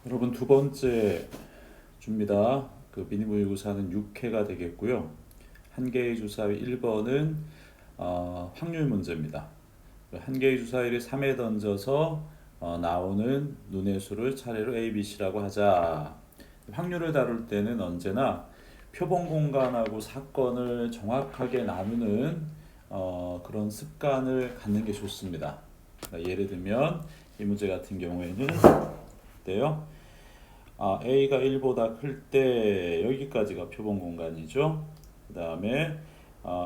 여러분 두 번째 줍니다. 그 미니 모의고사는 6회가 되겠고요. 한 개의 주사위 1번은 확률 문제입니다. 한 개의 주사위를 3에 던져서 나오는 눈의 수를 차례로 A, B, C라고 하자. 확률을 다룰 때는 언제나 표본 공간하고 사건을 정확하게 나누는 그런 습관을 갖는 게 좋습니다. 그러니까 예를 들면 이 문제 같은 경우에는 어때요? A가 1보다 클 때 여기까지가 표본 공간이죠. 그 다음에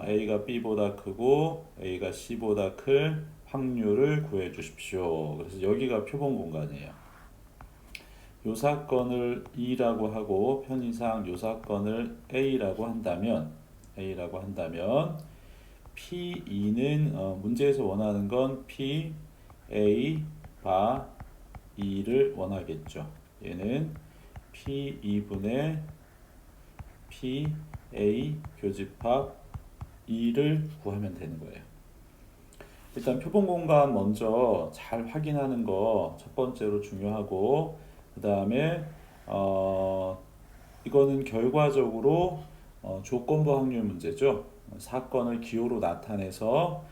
A가 B보다 크고 A가 C보다 클 확률을 구해 주십시오. 그래서 여기가 표본 공간이에요. 요 사건을 E라고 하고 편의상 요 사건을 A라고 한다면 P2는 문제에서 원하는 건 P, A, 바, E를 원하겠죠. 얘는 P2분의 P, A 교집합 2를 구하면 되는 거예요. 일단 표본 공간 먼저 잘 확인하는 거 첫 번째로 중요하고, 그 다음에 이거는 결과적으로 조건부 확률 문제죠. 사건을 기호로 나타내서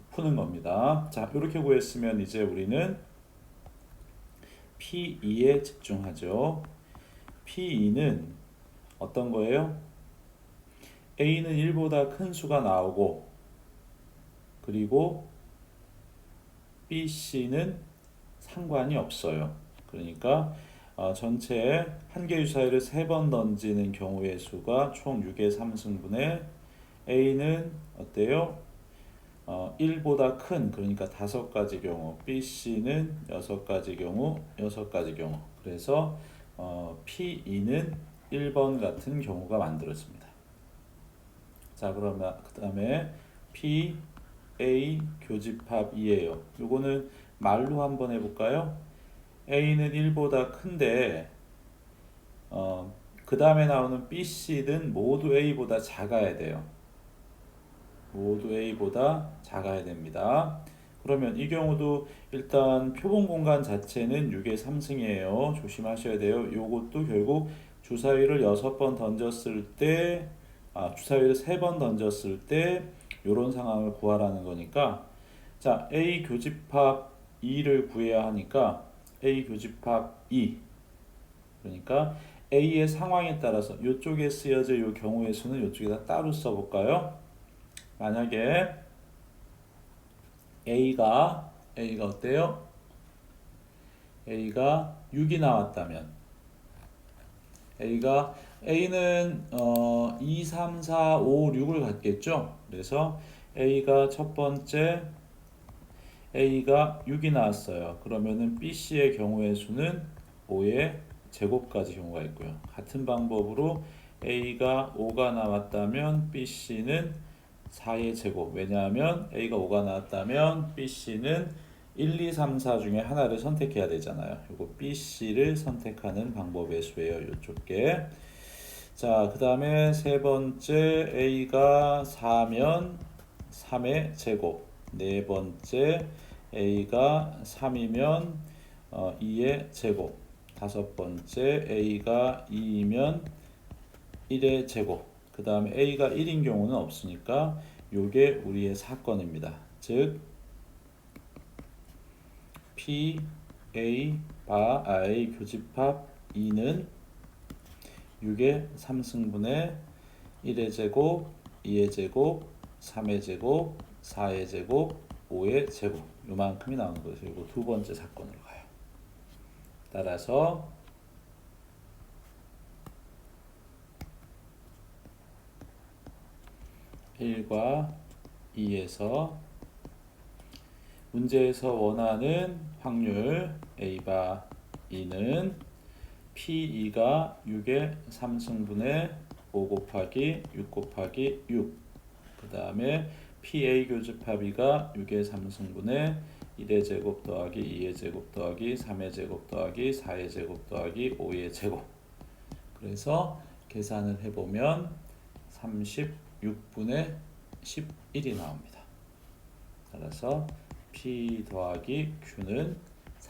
푸는 겁니다. 자, 이렇게 구했으면 이제 우리는 P2에 집중하죠. P2는 어떤 거예요? A는 1보다 큰 수가 나오고, 그리고 B, C는 상관이 없어요. 그러니까 전체 한 개의 주사위를 3번 던지는 경우의 수가 총 6의 3승분의 A는 어때요? 1보다 큰, 그러니까 5가지 경우, BC는 6가지 경우, 6가지 경우. 그래서 P2는 1번 같은 경우가 만들어집니다. 자, 그러면 그 다음에 P, A 교집합2예요. 요거는 말로 한번 해볼까요? A는 1보다 큰데 그 다음에 나오는 B, C는 모두 A보다 작아야 돼요. 모두 A보다 작아야 됩니다. 그러면 이 경우도 일단 표본 공간 자체는 6의 3승이에요. 조심하셔야 돼요. 요것도 결국 주사위를 6번 던졌을 때, 주사위를 3번 던졌을 때 요런 상황을 구하라는 거니까, 자, A 교집합 2를 구해야 하니까 A 교집합 2, 그러니까 A의 상황에 따라서 이쪽에 쓰여질 요 경우의 수는 이쪽에다 따로 써볼까요? 만약에 A가 어때요? A가 6이 나왔다면 A는 2, 3, 4, 5, 6을 갖겠죠. 그래서 A가 첫 번째 A가 6이 나왔어요. 그러면은 B, C의 경우의 수는 5의 제곱까지 경우가 있고요. 같은 방법으로 A가 5가 나왔다면 B, C는 4의 제곱. 왜냐하면 A가 5가 나왔다면 B, C는 1, 2, 3, 4 중에 하나를 선택해야 되잖아요. 이거 B, C를 선택하는 방법의 수예요. 이쪽 게. 자, 그 다음에 세 번째 A가 4면 3의 제곱. 네 번째 A가 3이면 2의 제곱. 다섯 번째 A가 2이면 1의 제곱. 그 다음에 A가 1인 경우는 없으니까 요게 우리의 사건입니다. 즉 P, A, A 교집합 2는 6의 3승분의 1의 제곱, 2의 제곱, 3의 제곱, 4의 제곱, 5의 제곱. 요만큼이 나오는 거죠. 이거 두 번째 사건으로 가요. 따라서 1과 2에서 문제에서 원하는 확률 A바 2는 P2가 6의 3승분의 5 곱하기 6 곱하기 6. 그 다음에 PA 교집합 2가 6의 3승분의 1의 제곱 더하기 2의 제곱 더하기 3의 제곱 더하기 4의 제곱 더하기 5의 제곱. 그래서 계산을 해보면 36분의 11이 나옵니다. 따라서 P 더하기 Q는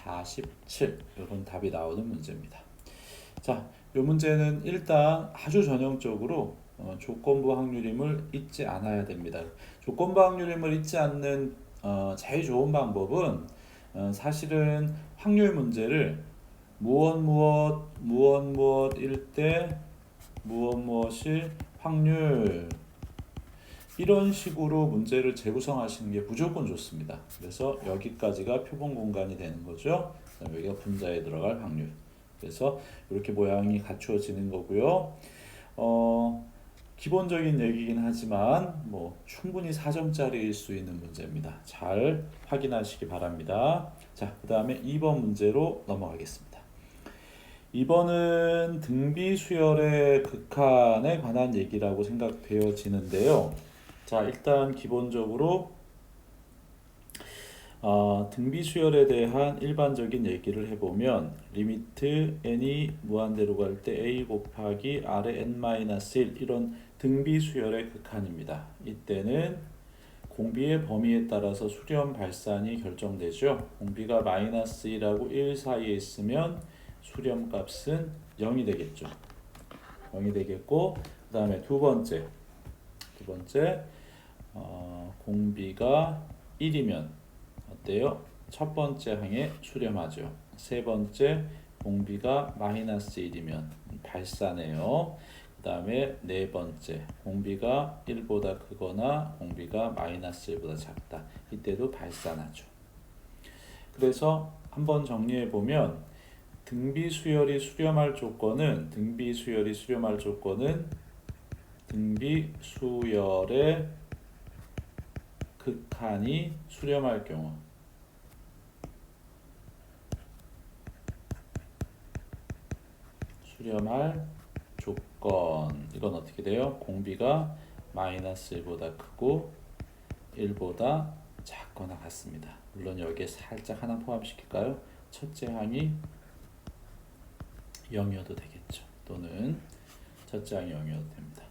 47 이런 답이 나오는 문제입니다. 자, 이 문제는 일단 아주 전형적으로 조건부 확률임을 잊지 않아야 됩니다. 조건부 확률임을 잊지 않는 제일 좋은 방법은 사실은 확률 문제를 무엇일 때 무엇일 확률 이런 식으로 문제를 재구성하시는 게 무조건 좋습니다. 그래서 여기까지가 표본 공간이 되는 거죠. 여기가 분자에 들어갈 확률. 그래서 이렇게 모양이 갖추어지는 거고요. 기본적인 얘기긴 하지만 뭐 충분히 4점짜리일 수 있는 문제입니다. 잘 확인하시기 바랍니다. 자, 그 다음에 2번 문제로 넘어가겠습니다. 2번은 등비 수열의 극한에 관한 얘기라고 생각되어지는데요. 자, 일단 기본적으로 등비 수열에 대한 일반적인 얘기를 해보면 리미트 n이 무한대로 갈 때 a 곱하기 r의 n-1 이런 등비 수열의 극한입니다. 이때는 공비의 범위에 따라서 수렴 발산이 결정되죠. 공비가 -1하고 1 사이에 있으면 수렴 값은 0이 되겠죠. 0이 되겠고, 그 다음에 두 번째 공비가 1이면 어때요? 첫 번째 항에 수렴하죠. 세 번째 공비가 -1이면 발산해요. 그 다음에 네 번째 공비가 1보다 크거나 공비가 -1보다 작다. 이때도 발산하죠. 그래서 한번 정리해 보면 등비 수열이 수렴할 조건은 등비 수열의 극한이 수렴할 경우 수렴할 조건 이건 어떻게 돼요? 공비가 -1보다 크고 1보다 작거나 같습니다. 물론 여기에 살짝 하나 포함시킬까요? 첫째 항이 0이어도 되겠죠. 또는 첫째 항이 0이어도 됩니다.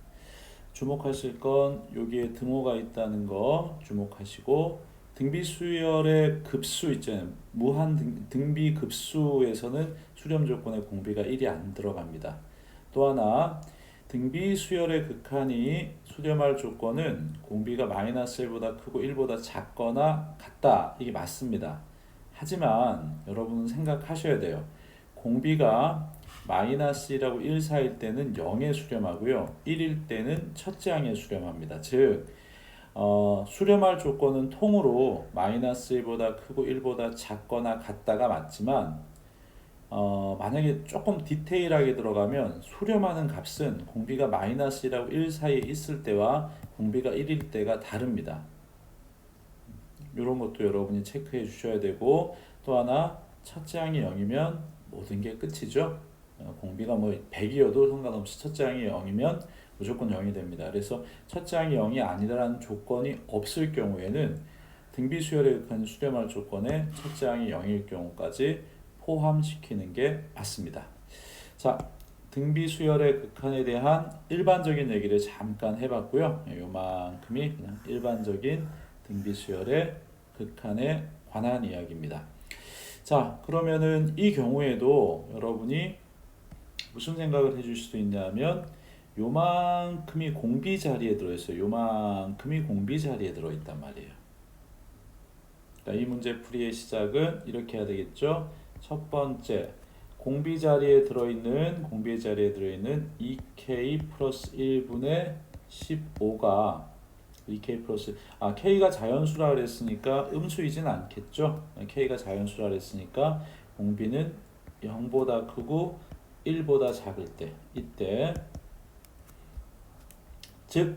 주목하실 건 여기에 등호가 있다는 거 주목하시고 등비 수열의 급수 있잖아요. 무한 등비 급수에서는 수렴 조건에 공비가 1이 안 들어갑니다. 또 하나 등비 수열의 극한이 수렴할 조건은 공비가 -1보다 크고 1보다 작거나 같다. 이게 맞습니다. 하지만 여러분은 생각하셔야 돼요. 공비가 -1하고 1 사이일 때는 0에 수렴하고요. 1일 때는 첫째 항에 수렴합니다. 즉 수렴할 조건은 통으로 -1보다 크고 1보다 작거나 같다가 맞지만 만약에 조금 디테일하게 들어가면 수렴하는 값은 공비가 -1하고 1 사이에 있을 때와 공비가 1일 때가 다릅니다. 이런 것도 여러분이 체크해 주셔야 되고 또 하나 첫째 항이 0이면 모든 게 끝이죠. 공비가 뭐 100이어도 상관없이 첫째 항이 0이면 무조건 0이 됩니다. 그래서 첫째 항이 0이 아니라는 조건이 없을 경우에는 등비 수열의 극한 수렴할 조건에 첫째 항이 0일 경우까지 포함시키는 게 맞습니다. 자, 등비 수열의 극한에 대한 일반적인 얘기를 잠깐 해봤고요. 요만큼이 그냥 일반적인 등비 수열의 극한에 관한 이야기입니다. 자, 그러면은 이 경우에도 여러분이 무슨 생각을 해줄 수도 있냐면 요만큼이 공비 자리에 들어있어요. 요만큼이 공비 자리에 들어있단 말이에요. 그러니까 이 문제 풀이의 시작은 이렇게 해야 되겠죠. 첫 번째 공비 자리에 들어있는 2k 플러스 1분의 15가 2k 플러스 k가 자연수라 그랬으니까 음수이진 않겠죠. k가 자연수라 그랬으니까 공비는 0보다 크고 1보다 작을 때 이때 즉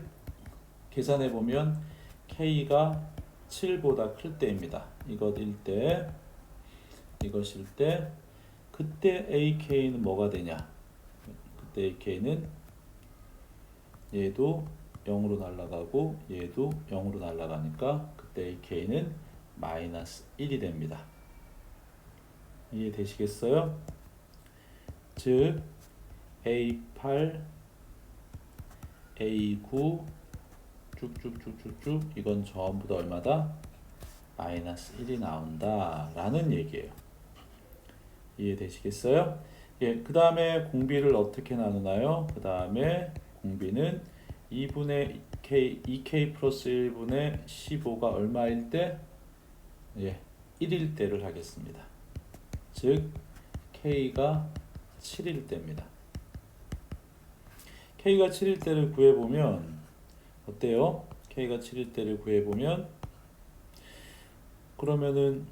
계산해 보면 k가 7보다 클 때입니다. 이것일 때 그때 ak는 뭐가 되냐? 그때 ak는 얘도 0으로 날아가고 얘도 0으로 날아가니까 그때 ak는 -1이 됩니다. 이해되시겠어요? 즉 A8, A9 쭉쭉쭉쭉쭉 이건 전부 다 얼마다? -1이 나온다 라는 얘기예요. 이해되시겠어요? 예, 그 다음에 공비를 어떻게 나누나요? 그 다음에 공비는 2분의 k, 2k 플러스 1분의 15가 얼마일 때? 예, 1일 때를 하겠습니다. 즉 k가 7일 때입니다. k가 7일 때를 구해보면 어때요? k가 7일 때를 구해보면 그러면은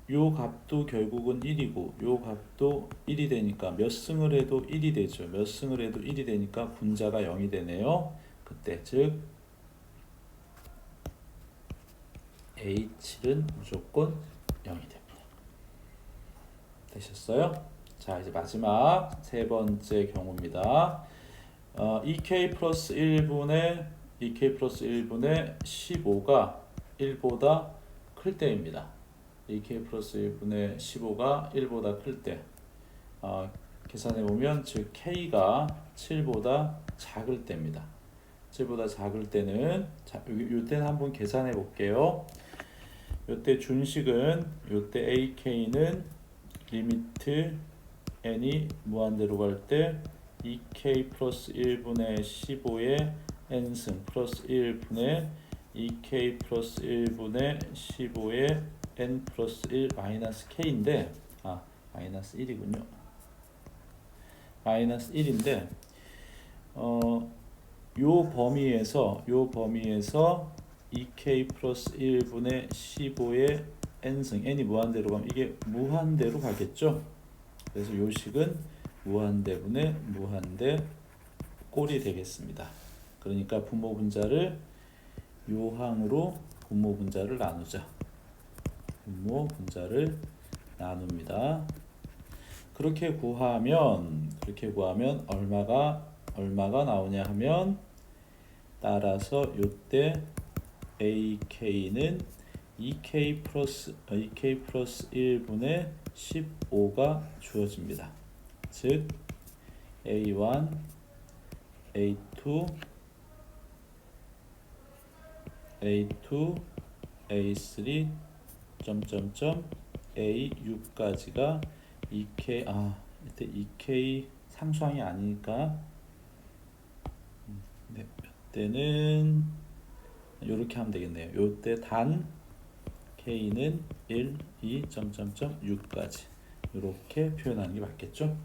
요 값도 결국은 1이고 요 값도 1이 되니까 몇 승을 해도 1이 되죠. 몇 승을 해도 1이 되니까 분자가 0이 되네요. 그때 즉 A7은 무조건 0이 됩니다. 되셨어요? 자, 이제 마지막 세 번째 경우입니다. 2k 플러스 1분의 15가 1보다 클 때입니다. 2k 플러스 1분의 15가 1보다 클 때. 계산해 보면 즉 k가 7보다 작을 때입니다. 7보다 작을 때는 요때는 한번 계산해 볼게요. 요때 준식은 요때 ak는 리미트 n이 무한대로 갈 때 2k 플러스 1분의 15의 n승 플러스 1분의 2k 플러스 1분의 15의 n 플러스 1 마이너스 k인데 마이너스 1이군요. 마이너스 1인데 요 범위에서 2k 플러스 1분의 15의 n승 n이 무한대로 가면 이게 무한대로 가겠죠. 그래서 요 식은 무한대분의 무한대 꼴이 되겠습니다. 그러니까 분모 분자를 요 항으로 분모 분자를 나누자. 분모 분자를 나눕니다. 그렇게 구하면 얼마가 나오냐 하면 따라서 요때 ak는 2k 플러스 1분의 15가 주어집니다. 즉 a1, a2, a3, a6까지가 2k 이때 2k 상수항이 아니니까 이때는 이렇게 하면 되겠네요. 요때 단 k는 1, 2, 6까지 이렇게 표현하는 게 맞겠죠?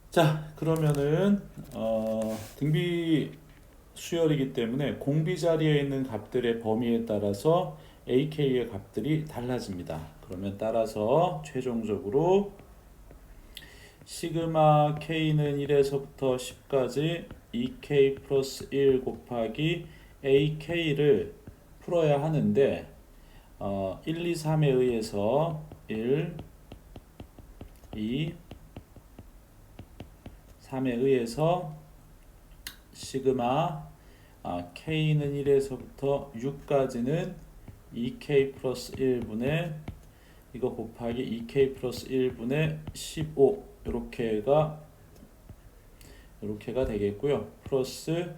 자, 그러면은 등비 수열이기 때문에 공비 자리에 있는 값들의 범위에 따라서 ak의 값들이 달라집니다. 그러면 따라서 최종적으로 시그마 k는 1에서부터 10까지 2k 플러스 1 곱하기 ak를 풀어야 하는데 1, 2, 3에 의해서 1, 2, 3에 의해서 시그마 k는 1에서부터 6까지는 2k 플러스 1분의 이거 곱하기 2k 플러스 1분의 15 이렇게가 되겠고요. 플러스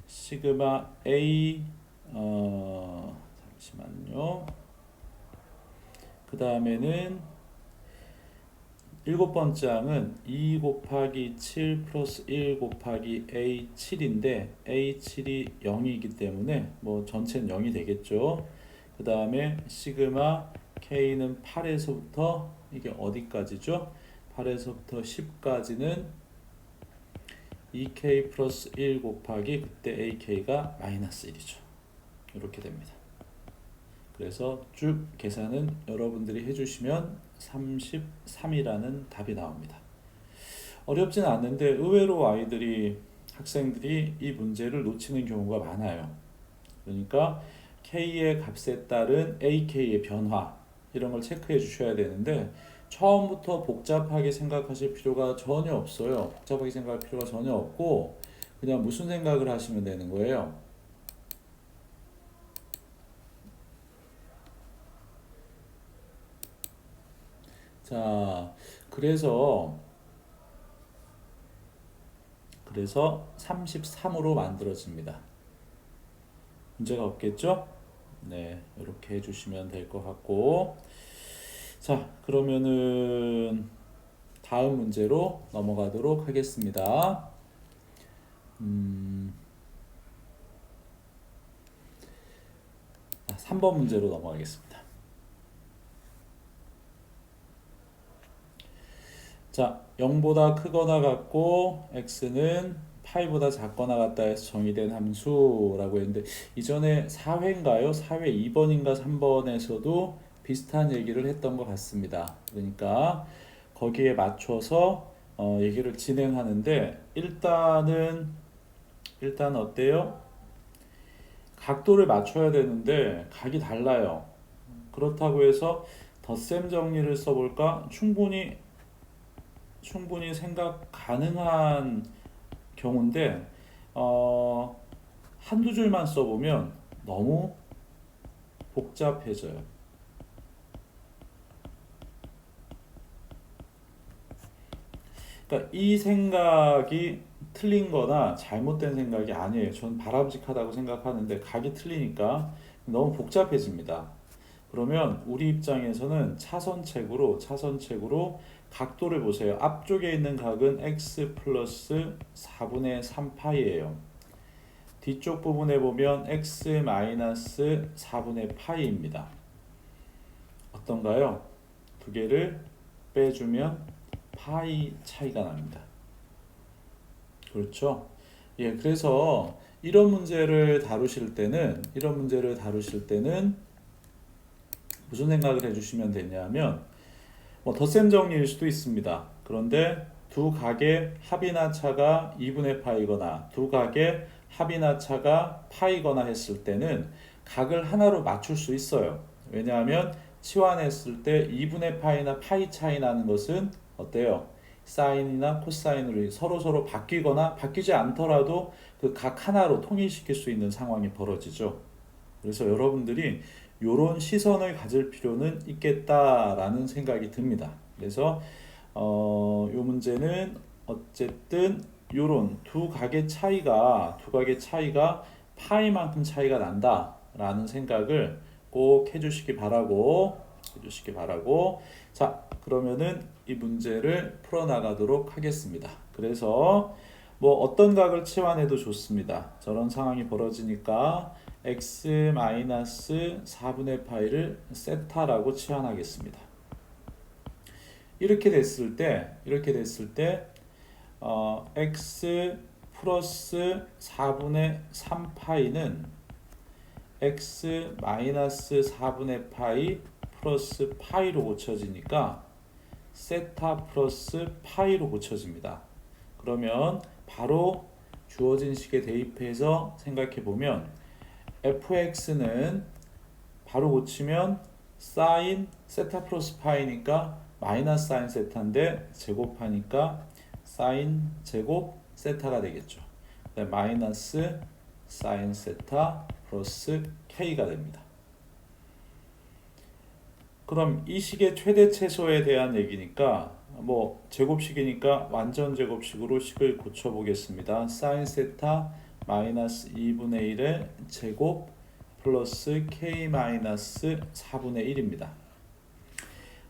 시그마 a 잠시만요. 그 다음에는 일곱 번째 항은 2 곱하기 7 플러스 1 곱하기 A7인데 A7이 0이기 때문에 뭐 전체는 0이 되겠죠. 그 다음에 시그마 K는 8에서부터 이게 어디까지죠? 8에서부터 10까지는 2K 플러스 1 곱하기 그때 AK가 마이너스 1이죠. 이렇게 됩니다. 그래서 쭉 계산은 여러분들이 해주시면 33이라는 답이 나옵니다. 어렵지는 않는데 의외로 학생들이 이 문제를 놓치는 경우가 많아요. 그러니까 K의 값에 따른 AK의 변화 이런 걸 체크해 주셔야 되는데 처음부터 복잡하게 생각하실 필요가 전혀 없어요. 복잡하게 생각할 필요가 전혀 없고 그냥 무슨 생각을 하시면 되는 거예요. 자, 그래서 33으로 만들어집니다. 문제가 없겠죠? 네, 이렇게 해주시면 될 것 같고 자, 그러면은 다음 문제로 넘어가도록 하겠습니다. 3번 문제로 넘어가겠습니다. 자, 0보다 크거나 같고 x는 파이보다 작거나 같다 해서 정의된 함수라고 했는데 이전에 4회인가요? 4회 2번인가 3번에서도 비슷한 얘기를 했던 것 같습니다. 그러니까 거기에 맞춰서 얘기를 진행하는데 일단 어때요? 각도를 맞춰야 되는데 각이 달라요. 그렇다고 해서 덧셈 정리를 써볼까? 충분히 생각 가능한 경우인데 한두 줄만 써보면 너무 복잡해져요. 그러니까 이 생각이 틀린 거나 잘못된 생각이 아니에요. 전 바람직하다고 생각하는데 각이 틀리니까 너무 복잡해집니다. 그러면 우리 입장에서는 차선책으로 각도를 보세요. 앞쪽에 있는 각은 x 플러스 4분의 3파이예요. 뒤쪽 부분에 보면 x 마이너스 4분의 파이입니다. 어떤가요? 두 개를 빼주면 파이 차이가 납니다. 그렇죠? 예, 그래서 이런 문제를 다루실 때는 무슨 생각을 해주시면 되냐면 뭐 덧셈 정리일 수도 있습니다. 그런데 두 각의 합이나 차가 2분의 파이거나 두 각의 합이나 차가 파이거나 했을 때는 각을 하나로 맞출 수 있어요. 왜냐하면 치환했을 때 2분의 파이나 파이 차이 나는 것은 어때요? 사인이나 코사인으로 서로 바뀌거나 바뀌지 않더라도 그 각 하나로 통일시킬 수 있는 상황이 벌어지죠. 그래서 여러분들이 이런 시선을 가질 필요는 있겠다라는 생각이 듭니다. 그래서 이 문제는 어쨌든 이런 두 각의 차이가 파이만큼 차이가 난다라는 생각을 꼭 해주시기 바라고 자, 그러면은 이 문제를 풀어나가도록 하겠습니다. 그래서 뭐 어떤 각을 치환해도 좋습니다. 저런 상황이 벌어지니까 x 마이너스 4분의 파이를 세타라고 치환하겠습니다. 이렇게 됐을 때 x 플러스 4분의 3파이는 x 마이너스 4분의 파이 플러스 파이로 고쳐지니까 세타 플러스 파이로 고쳐집니다. 그러면 바로 주어진 식에 대입해서 생각해 보면 fx는 바로 고치면 사인 세타 플러스 파이니까 마이너스 사인 세타인데 제곱하니까 사인 제곱 세타가 되겠죠. 마이너스 사인 세타 플러스 k가 됩니다. 그럼 이 식의 최대 최소에 대한 얘기니까 뭐 제곱식이니까 완전 제곱식으로 식을 고쳐 보겠습니다. 사인 세타 마이너스 2분의 1의 제곱 플러스 k 마이너스 4분의 1입니다.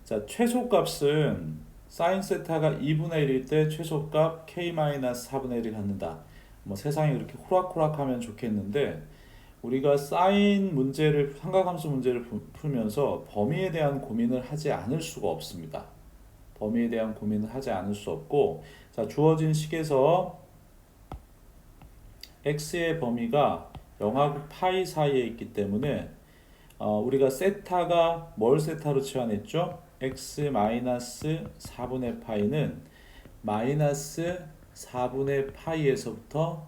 자, 최소값은 사인 세타가 2분의 1일 때 최소값 k 마이너스 4분의 1을 갖는다. 뭐 세상이 이렇게 호락호락하면 좋겠는데 우리가 삼각함수 문제를 풀면서 범위에 대한 고민을 하지 않을 수가 없습니다. 범위에 대한 고민을 하지 않을 수 없고, 자, 주어진 식에서 x의 범위가 0하고 파이 사이에 있기 때문에 우리가 세타가 뭘 세타로 치환했죠? x 마이너스 4분의 파이는 마이너스 4분의 파이에서부터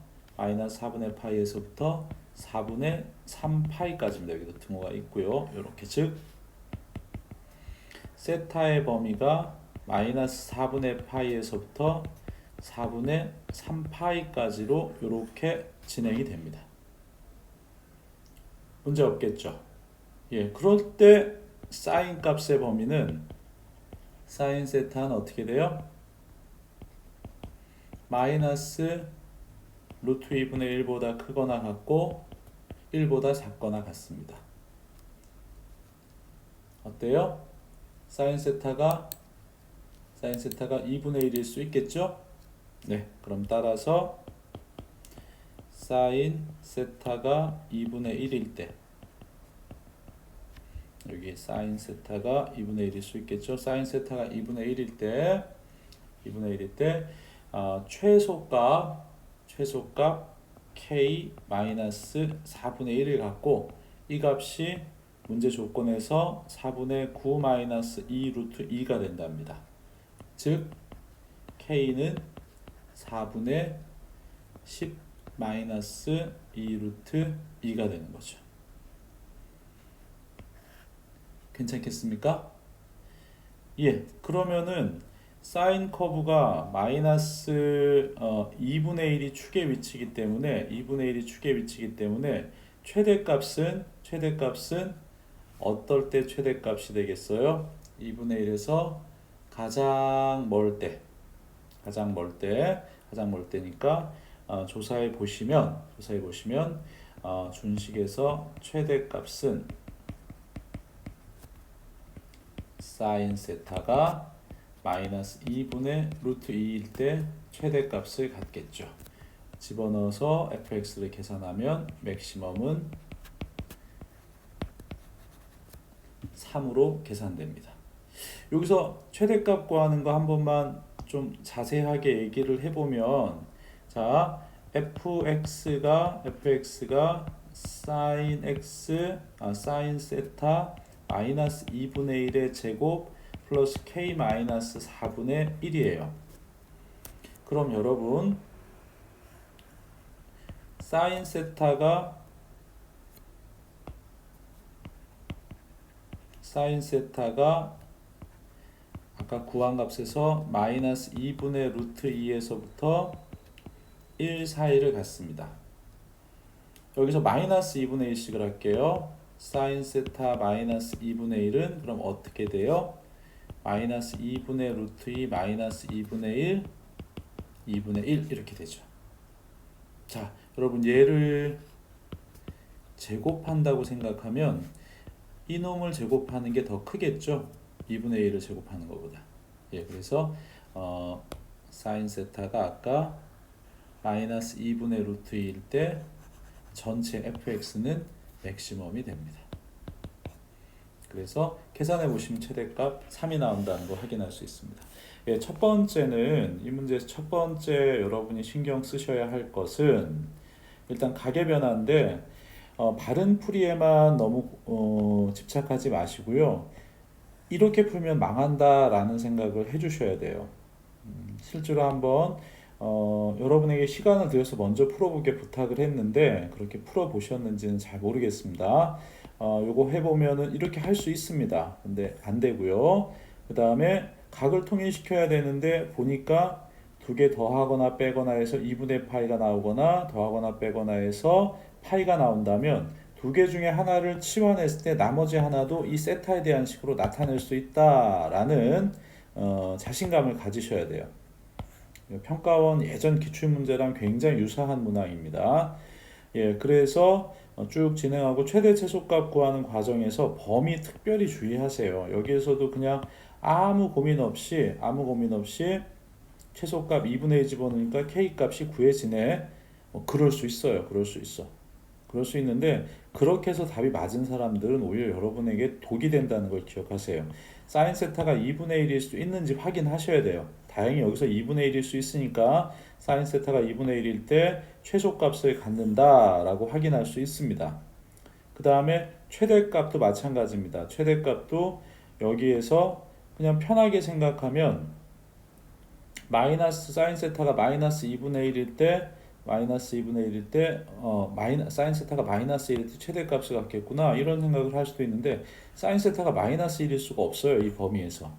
4분의 3파이까지입니다. 여기도 등호가 있고요. 이렇게 즉 세타의 범위가 마이너스 4분의 파이에서부터 4분의 3파이까지로 이렇게 진행이 됩니다. 문제 없겠죠? 예, 그럴 때 사인 값의 범위는 사인 세타는 어떻게 돼요? 마이너스 루트 2분의 1보다 크거나 같고 1보다 작거나 같습니다. 어때요? 사인 세타가 2분의 1일 수 있겠죠? 네, 그럼 따라서 사인 세타가 2분의 1일 때 여기 사인 세타가 2분의 1일 수 있겠죠? 사인 세타가 2분의 1일 때 최소값 k 마이너스 4분의 1을 갖고 이 값이 문제 조건에서 4분의 9 마이너스 2 루트 2가 된답니다. 즉 k는 4분의 10 마이너스 2 루트 2가 되는 거죠. 괜찮겠습니까? 예, 그러면은 사인 커브가 마이너스 2분의 1이 축의 위치이기 때문에 최대값은 어떨 때 최대값이 되겠어요? 2분의 1에서 가장 멀 때니까 조사해 보시면 준식에서 최대값은 사인 세타가 마이너스 2분의 루트 2일 때 최대값을 갖겠죠. 집어넣어서 fx를 계산하면 맥시멈은 3으로 계산됩니다. 여기서 최대값 구하는 거 한 번만 좀 자세하게 얘기를 해보면, 자, fx가 sin x sin 세타 마이너스 2분의 1의 제곱 플러스 k 마이너스 4분의 1이에요. 그럼 여러분 사인 세타가 아까 구한 값에서 마이너스 2분의 루트 2에서부터 1 사이를 갖습니다. 여기서 마이너스 2분의 1씩을 할게요. 사인 세타 마이너스 2분의 1은 그럼 어떻게 돼요? 마이너스 2분의 루트 2 마이너스 2분의 1 이렇게 되죠. 자, 여러분 얘를 제곱한다고 생각하면 이놈을 제곱하는 게 더 크겠죠? 2분의 1을 제곱하는 것보다. 예, 그래서 사인 세타가 아까 마이너스 2분의 루트 2일 때 전체 fx는 맥시멈이 됩니다. 그래서 계산해 보시면 최대값 3이 나온다는 거 확인할 수 있습니다. 예, 첫 번째는 이 문제에서 첫 번째 여러분이 신경 쓰셔야 할 것은 일단 가계 변화인데 바른 풀이에만 너무 집착하지 마시고요. 이렇게 풀면 망한다라는 생각을 해주셔야 돼요. 실제로 한번 여러분에게 시간을 들여서 먼저 풀어보게 부탁을 했는데 그렇게 풀어보셨는지는 잘 모르겠습니다. 요거 해보면은 이렇게 할 수 있습니다. 근데 안 되고요. 그 다음에 각을 통일시켜야 되는데 보니까 두 개 더하거나 빼거나 해서 2분의 파이가 나오거나 더하거나 빼거나 해서 파이가 나온다면 두 개 중에 하나를 치환했을 때 나머지 하나도 이 세타에 대한 식으로 나타낼 수 있다라는 자신감을 가지셔야 돼요. 평가원 예전 기출문제랑 굉장히 유사한 문항입니다. 예, 그래서 쭉 진행하고 최대 최소값 구하는 과정에서 범위 특별히 주의하세요. 여기에서도 그냥 아무 고민 없이 최소값 2분의 1 집어넣으니까 K값이 구해지네. 그럴 수 있어요. 그럴 수 있는데 그렇게 해서 답이 맞은 사람들은 오히려 여러분에게 독이 된다는 걸 기억하세요. 사인 세타가 2분의 1일 수 있는지 확인하셔야 돼요. 다행히 여기서 2분의 1일 수 있으니까 사인 세타가 2분의 1일 때 최소값을 갖는다라고 확인할 수 있습니다. 그 다음에 최대값도 마찬가지입니다. 최대값도 여기에서 그냥 편하게 생각하면 마이너스 사인 세타가 마이너스 2분의 1일 때 사인 세타가 마이너스 1일 때 최대값을 갖겠구나 이런 생각을 할 수도 있는데 사인 세타가 마이너스 1일 수가 없어요. 이 범위에서.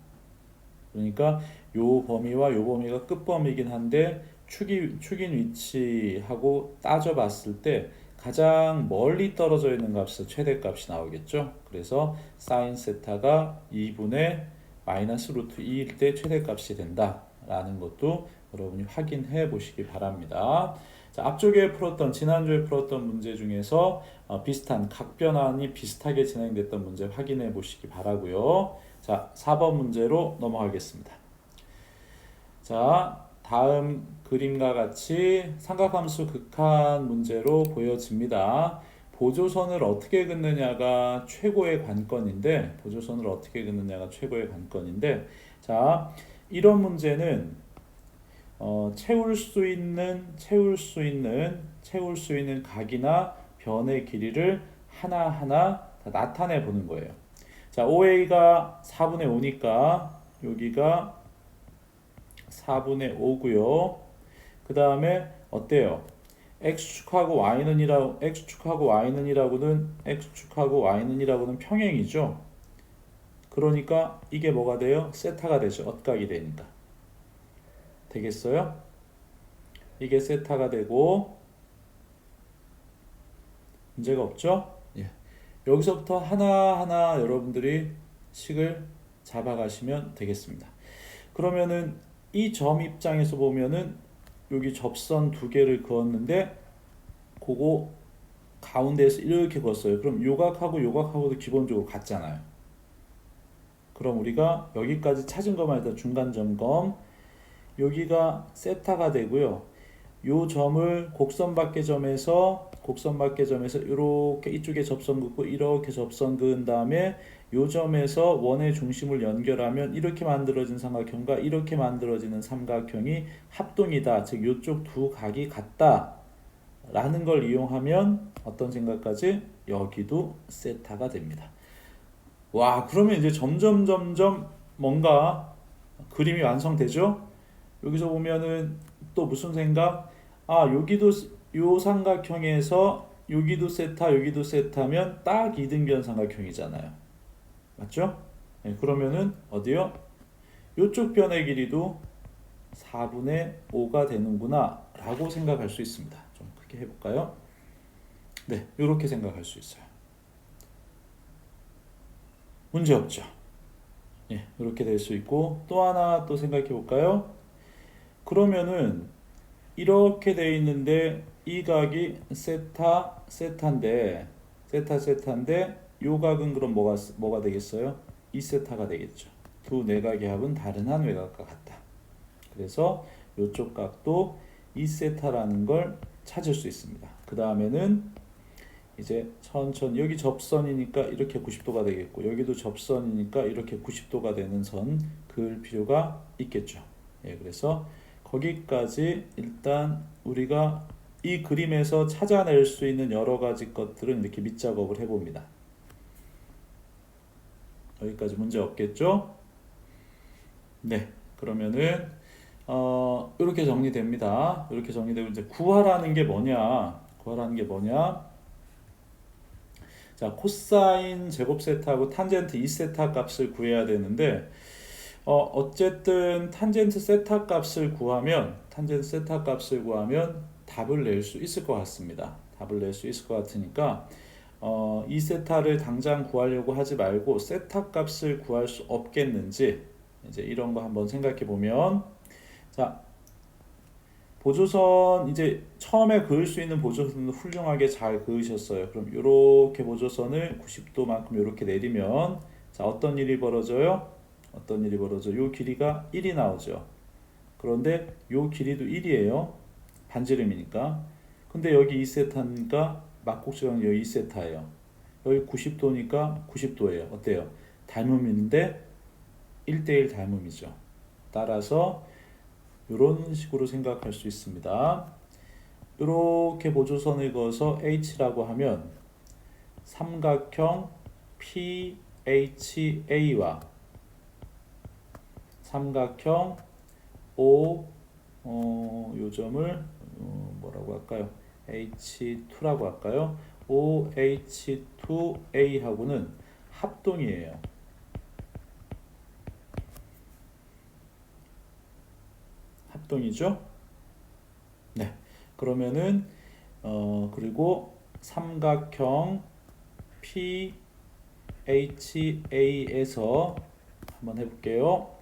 그러니까 요 범위와 요 범위가 끝범위이긴 한데 축인 위치하고 따져봤을 때 가장 멀리 떨어져 있는 값은 최대값이 나오겠죠. 그래서 사인 세타가 2분의 마이너스 루트 2일 때 최대값이 된다라는 것도 여러분이 확인해 보시기 바랍니다. 자, 앞쪽에 지난주에 풀었던 문제 중에서 비슷한 각 변환이 비슷하게 진행됐던 문제 확인해 보시기 바라고요. 자, 4번 문제로 넘어가겠습니다. 자, 다음 그림과 같이 삼각함수 극한 문제로 보여집니다. 보조선을 어떻게 긋느냐가 최고의 관건인데, 자, 이런 문제는 채울 수 있는 각이나 변의 길이를 하나하나 다 나타내 보는 거예요. 자, OA가 4분의 5니까 여기가 4분의 5고요. 그 다음에 어때요? x축하고 y는이라고는 평행이죠. 그러니까 이게 뭐가 돼요? 세타가 되죠. 엇각이 되니까. 되겠어요? 이게 세타가 되고 문제가 없죠? 예. 여기서부터 하나하나 여러분들이 식을 잡아가시면 되겠습니다. 그러면은 이 점 입장에서 보면은 여기 접선 두 개를 그었는데 그거 가운데에서 이렇게 그었어요. 그럼 요각하고도 기본적으로 같잖아요. 그럼 우리가 여기까지 찾은 것만 일단 중간 점검. 여기가 세타가 되고요. 요 점을 곡선밖에점에서 이렇게 이쪽에 접선 긋고 이렇게 접선 그은 다음에 요 점에서 원의 중심을 연결하면 이렇게 만들어진 삼각형과 이렇게 만들어지는 삼각형이 합동이다. 즉 요쪽 두 각이 같다. 라는 걸 이용하면 어떤 생각까지? 여기도 세타가 됩니다. 와, 그러면 이제 점점 뭔가 그림이 완성되죠? 여기서 보면은 또 무슨 생각? 아, 여기도 요 삼각형에서 여기도 세타면 딱 이등변 삼각형이잖아요. 맞죠? 네, 그러면은 어디요? 요쪽 변의 길이도 4분의 5가 되는구나 라고 생각할 수 있습니다. 좀 크게 해볼까요? 네, 이렇게 생각할 수 있어요. 문제 없죠? 예, 이렇게 될 수 있고 또 하나 또 생각해 볼까요? 그러면은 이렇게 돼 있는데 이 각이 세타인데 요 각은 그럼 뭐가 되겠어요? 2세타가 되겠죠. 두 내각의 합은 다른 한 외곽과 같다. 그래서 요쪽 각도 2세타라는 걸 찾을 수 있습니다. 그 다음에는 이제 천천히 여기 접선이니까 이렇게 90도가 되겠고 여기도 접선이니까 이렇게 90도가 되는 선 그을 필요가 있겠죠. 예, 그래서 거기까지 일단 우리가 이 그림에서 찾아낼 수 있는 여러 가지 것들은 이렇게 밑작업을 해봅니다. 여기까지 문제 없겠죠? 네, 그러면은 이렇게 정리됩니다. 이렇게 정리되고 이제 구하라는 게 뭐냐? 자, 코사인 제곱 세타하고 탄젠트 2세타 값을 구해야 되는데 어쨌든 탄젠트 세타 값을 구하면 답을 낼 수 있을 것 같습니다. 답을 낼 수 있을 것 같으니까 이 세타를 당장 구하려고 하지 말고 세타 값을 구할 수 없겠는지 이제 이런 거 한번 생각해 보면 자, 보조선 이제 처음에 그을 수 있는 보조선을 훌륭하게 잘 그으셨어요. 그럼 이렇게 보조선을 90도만큼 이렇게 내리면 자, 어떤 일이 벌어져요? 요 길이가 1이 나오죠. 그런데 요 길이도 1이에요. 반지름이니까. 근데 여기 2세타니까 막곡지방 여기 2세타예요. 여기 90도니까 90도예요. 어때요? 닮음인데 1대1 닮음이죠. 따라서 이런 식으로 생각할 수 있습니다. 이렇게 보조선을 그어서 H라고 하면 삼각형 PHA와 삼각형 O 요점을 뭐라고 할까요? H2라고 할까요? OH2A하고는 합동이에요. 합동이죠? 네. 그러면은 그리고 삼각형 PHA에서 한번 해볼게요.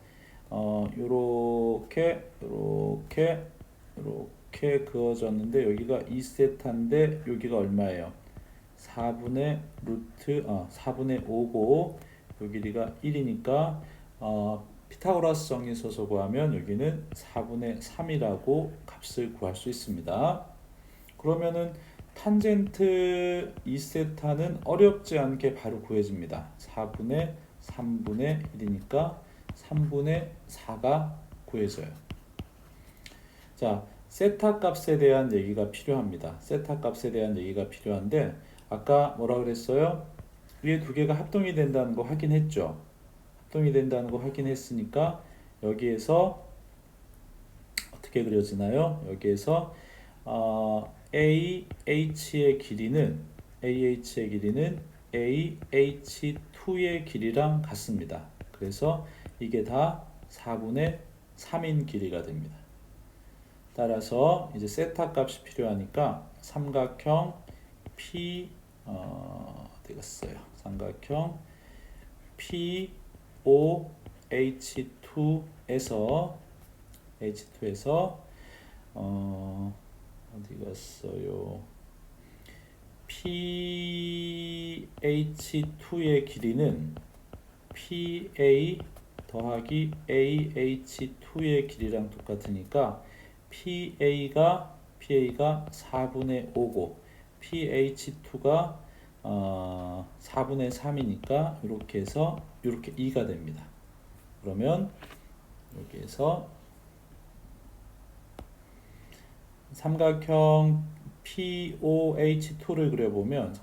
요렇게 그어졌는데 여기가 2세타인데 여기가 얼마예요? 4분의 5고 요 길이가 1이니까 피타고라스 정리서서 구하면 여기는 4분의 3이라고 값을 구할 수 있습니다. 그러면은 탄젠트 2세타는 어렵지 않게 바로 구해집니다. 4분의 3분의 1이니까 3분의 4가 구해져요. 자, 세타 값에 대한 얘기가 필요합니다. 세타 값에 대한 얘기가 필요한데 아까 뭐라 그랬어요? 위에 두 개가 합동이 된다는 거 확인했죠? 합동이 된다는 거 확인했으니까 여기에서 어떻게 그려지나요? 여기에서 AH의 길이는 AH2의 길이랑 같습니다. 그래서 이게 다 4분의 3인 길이가 됩니다. 따라서 이제 세타 값이 필요하니까 삼각형 어디 갔어요? 삼각형 POH2에서 어디 갔어요? PH2의 길이는 PA 더하기 AH2의 길이랑 똑같으니까 PA가 4분의 5고 PH2가 4분의 3이니까 이렇게 해서 이렇게 2가 됩니다. 그러면 여기에서 삼각형 POH2를 그려보면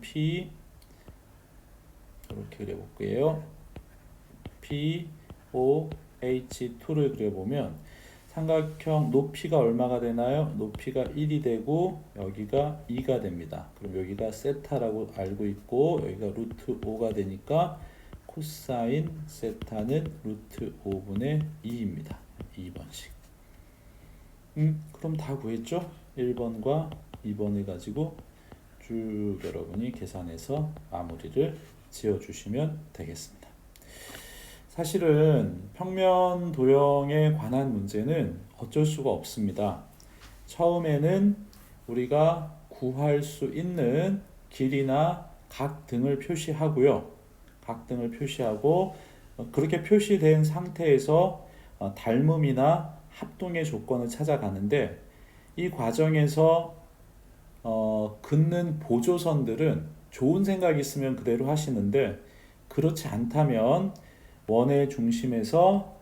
P 이렇게 그려볼게요. POH2를 그려보면 삼각형 높이가 얼마가 되나요? 높이가 1이 되고 여기가 2가 됩니다. 그럼 여기가 세타라고 알고 있고 여기가 루트 5가 되니까 코사인 세타는 루트 5분의 2입니다. 2번식. 그럼 다 구했죠? 1번과 2번을 가지고 쭉 여러분이 계산해서 마무리를 지어주시면 되겠습니다. 사실은 평면 도형에 관한 문제는 어쩔 수가 없습니다. 처음에는 우리가 구할 수 있는 길이나 각 등을 표시하고요. 각 등을 표시하고 그렇게 표시된 상태에서 닮음이나 합동의 조건을 찾아가는데 이 과정에서 긋는 보조선들은 좋은 생각이 있으면 그대로 하시는데 그렇지 않다면 원의 중심에서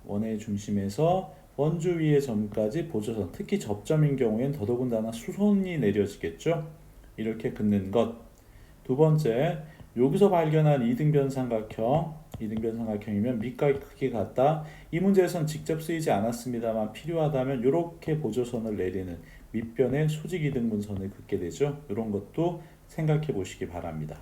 원주 위의 점까지 보조선, 특히 접점인 경우엔 더더군다나 수선이 내려지겠죠. 이렇게 긋는 것. 두 번째, 여기서 발견한 이등변 삼각형이면 밑각의 크기가 같다. 이 문제에서는 직접 쓰이지 않았습니다만 필요하다면 이렇게 보조선을 내리는 밑변의 수직이등분선을 긋게 되죠. 이런 것도 생각해 보시기 바랍니다.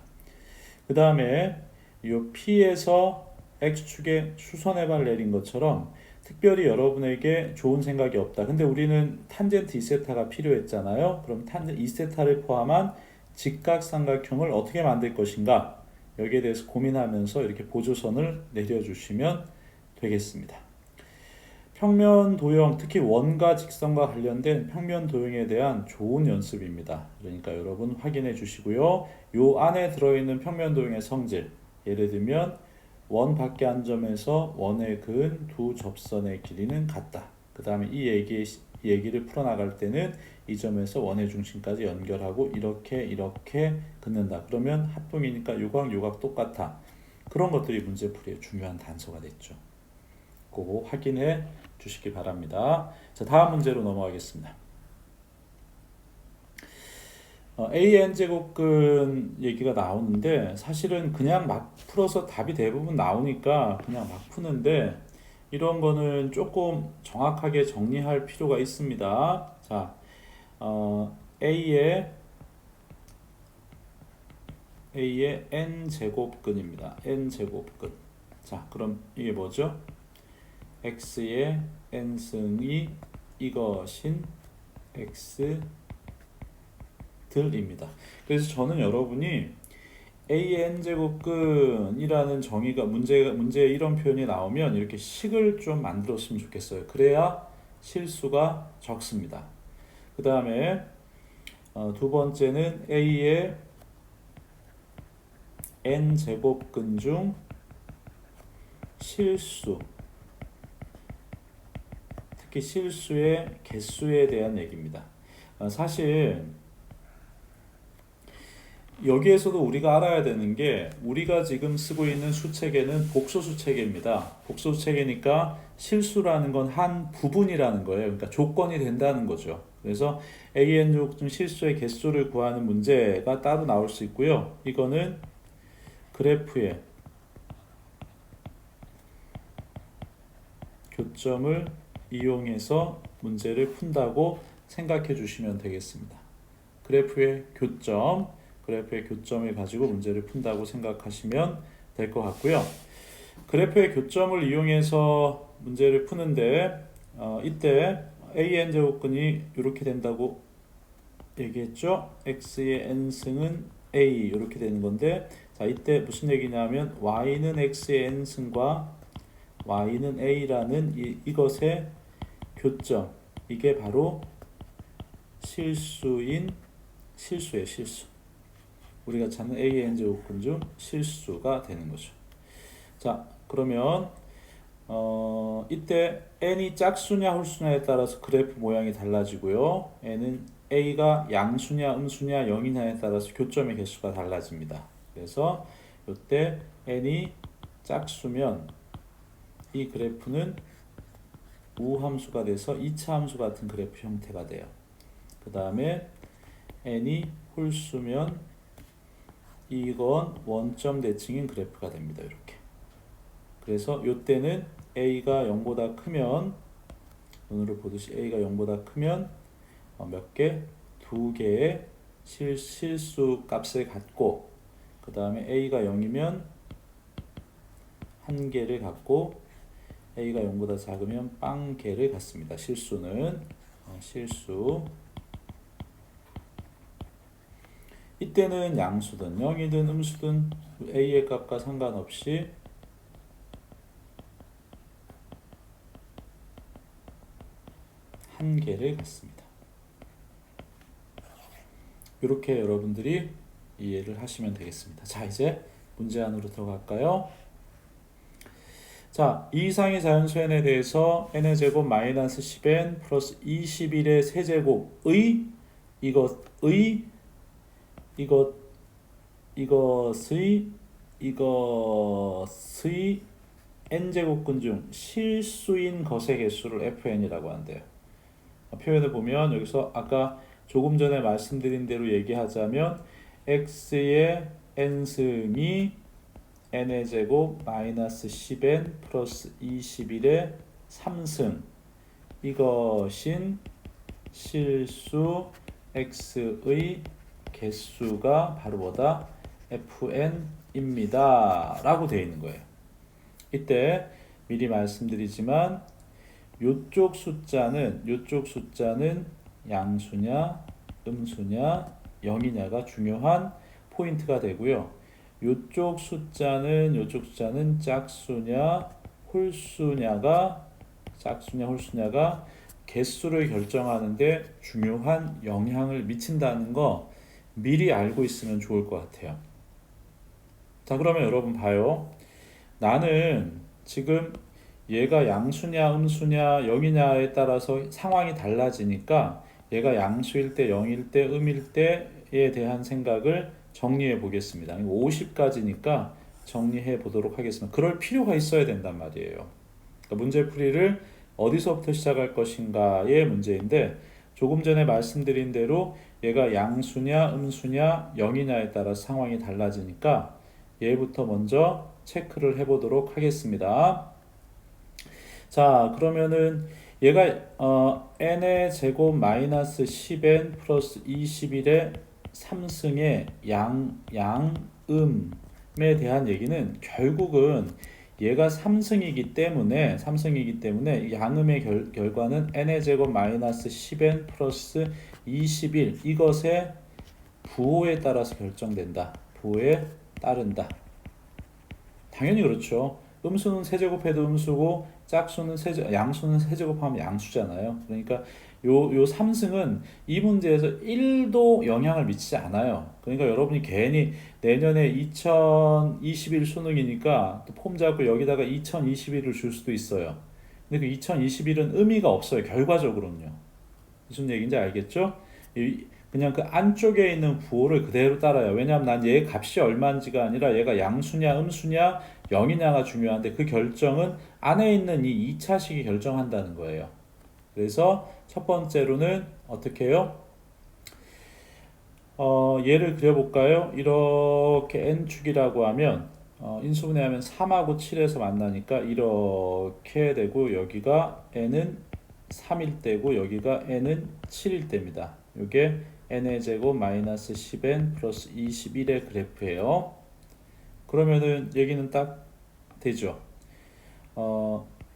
그 다음에 이 P에서 X축에 수선해발 내린 것처럼 특별히 여러분에게 좋은 생각이 없다. 근데 우리는 탄젠트 2세타가 필요했잖아요. 그럼 탄젠트 2세타를 포함한 직각삼각형을 어떻게 만들 것인가? 여기에 대해서 고민하면서 이렇게 보조선을 내려주시면 되겠습니다. 평면 도형, 특히 원과 직선과 관련된 평면 도형에 대한 좋은 연습입니다. 그러니까 여러분 확인해 주시고요. 요 안에 들어있는 평면 도형의 성질, 예를 들면 원 밖에 한 점에서 원에 그은 두 접선의 길이는 같다. 그 다음에 이 얘기를 풀어나갈 때는 이 점에서 원의 중심까지 연결하고 이렇게 긋는다. 그러면 합동이니까 요각 똑같아. 그런 것들이 문제풀이의 중요한 단서가 됐죠. 그거 확인해 주시기 바랍니다. 자, 다음 문제로 넘어가겠습니다. AN제곱근 얘기가 나오는데 사실은 그냥 막 풀어서 답이 대부분 나오니까 그냥 막 푸는데 이런 거는 조금 정확하게 정리할 필요가 있습니다. 자, A의 n제곱근입니다. n제곱근. 자, 그럼 이게 뭐죠? x의 n승이 이것인 x들입니다. 그래서 저는 여러분이 AN제곱근이라는 정의가 문제에 이런 표현이 나오면 이렇게 식을 좀 만들었으면 좋겠어요. 그래야 실수가 적습니다. 그 다음에 두 번째는 A의 n 제곱근 중 실수, 특히 실수의 개수에 대한 얘기입니다. 사실 여기에서도 우리가 알아야 되는 게 우리가 지금 쓰고 있는 수체계는 복소수 체계입니다. 복소수 체계니까 실수라는 건 한 부분이라는 거예요. 그러니까 조건이 된다는 거죠. 그래서 AN 중 실수의 개수를 구하는 문제가 따로 나올 수 있고요. 이거는 그래프의 교점을 이용해서 문제를 푼다고 생각해 주시면 되겠습니다. 그래프의 교점을 가지고 문제를 푼다고 생각하시면 될 것 같고요. 그래프의 교점을 이용해서 문제를 푸는데 이때 AN 제곱근이 이렇게 된다고 얘기했죠. X의 n승은 A 이렇게 되는 건데, 자 이때 무슨 얘기냐면 Y는 X의 n승과 Y는 A라는 이것의 교점, 이게 바로 실수예요. 실수. 우리가 찾는 AN 제곱근 중 실수가 되는 거죠. 자 그러면 이때 n이 짝수냐 홀수냐에 따라서 그래프 모양이 달라지고요. n은 a가 양수냐 음수냐 0이냐에 따라서 교점의 개수가 달라집니다. 그래서 이때 n이 짝수면 이 그래프는 우함수가 돼서 2차 함수 같은 그래프 형태가 돼요. 그 다음에 n이 홀수면 이건 원점 대칭인 그래프가 됩니다. 이렇게. 그래서 이때는 a가 0보다 크면, 눈으로 보듯이 a가 0보다 크면 몇 개? 2개의 실수 값을 갖고, 그 다음에 a가 0이면 1개를 갖고, a가 0보다 작으면 0개를 갖습니다. 실수는 실수. 이때는 양수든 0이든 음수든 a의 값과 상관없이 한 개를 갖습니다. 이렇게 여러분들이 이해를 하시면 되겠습니다. 자 이제 문제 안으로 들어갈까요? 자, 이 이상의 자연수 n에 대해서 n의 제곱 마이너스 10n 플러스 21의 세제곱의 이것의 n제곱근 중 실수인 것의 개수를 fn이라고 한대요. 표현을 보면 여기서 아까 조금 전에 말씀드린 대로 얘기하자면 x의 n승이 n의 제곱 마이너스 10n 플러스 21의 3승, 이것인 실수 x의 개수가 바로 뭐다? fn입니다 라고 되어 있는 거예요. 이때 미리 말씀드리지만 요쪽 숫자는 양수냐 음수냐 0이냐가 중요한 포인트가 되고요. 요쪽 숫자는 짝수냐 홀수냐가 개수를 결정하는데 중요한 영향을 미친다는 거 미리 알고 있으면 좋을 것 같아요. 자 그러면 여러분 봐요. 나는 지금 얘가 양수냐 음수냐 0이냐에 따라서 상황이 달라지니까 얘가 양수일 때 0일 때 음일 때에 대한 생각을 정리해 보겠습니다. 50까지니까 정리해 보도록 하겠습니다. 그럴 필요가 있어야 된단 말이에요. 그러니까 문제풀이를 어디서부터 시작할 것인가의 문제인데, 조금 전에 말씀드린 대로 얘가 양수냐 음수냐 0이냐에 따라 상황이 달라지니까 얘부터 먼저 체크를 해 보도록 하겠습니다. 자 그러면은 얘가 n의 제곱 마이너스 10n 플러스 21의 3승의 양음에 대한 얘기는 결국은 얘가 3승이기 때문에 양음의 결과는 n의 제곱 마이너스 10n 플러스 21 이것의 부호에 따라서 결정된다. 부호에 따른다. 당연히 그렇죠. 음수는 세제곱해도 음수고 양수는 세제곱하면 양수잖아요. 그러니까 요 3승은 이 문제에서 1도 영향을 미치지 않아요. 그러니까 여러분이 괜히 내년에 2021 수능이니까 또 폼 잡고 여기다가 2021을 줄 수도 있어요. 근데 그 2021은 의미가 없어요. 결과적으로는요. 무슨 얘기인지 알겠죠? 그냥 그 안쪽에 있는 부호를 그대로 따라요. 왜냐하면 난 얘 값이 얼마인지가 아니라 얘가 양수냐 음수냐 0이냐가 중요한데 그 결정은 안에 있는 이 2차식이 결정한다는 거예요. 그래서 첫 번째로는 어떻게 해요? 얘를 그려볼까요? 이렇게 n축이라고 하면 인수분해하면 3하고 7에서 만나니까 이렇게 되고 여기가 n은 3일 때고 여기가 n은 7일 때입니다. 이게 n의 제곱 마이너스 10n 플러스 21의 그래프예요. 그러면은 얘기는 딱 되죠.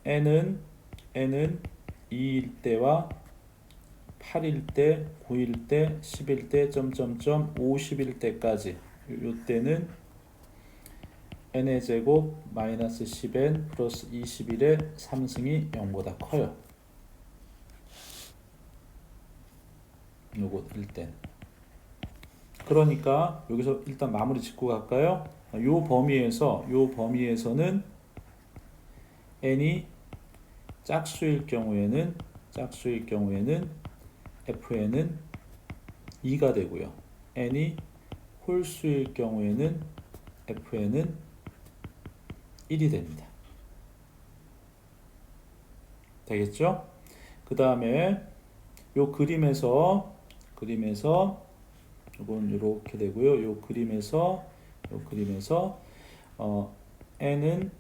n은 2일 때와 8일 때, 9일 때, 10일 때, 점점점 50일 때까지 요 때는 n의 제곱 마이너스 10n 플러스 21의 3승이 0보다 커요. 요거 1땐. 그러니까 여기서 일단 마무리 짓고 갈까요? 요 범위에서는 n이 짝수일 경우에는 fn은 2가 되고요. n이 홀수일 경우에는 fn은 1이 됩니다. 되겠죠? 그 다음에 요 그림에서 이건 이렇게 되고요. 요 그림에서 n은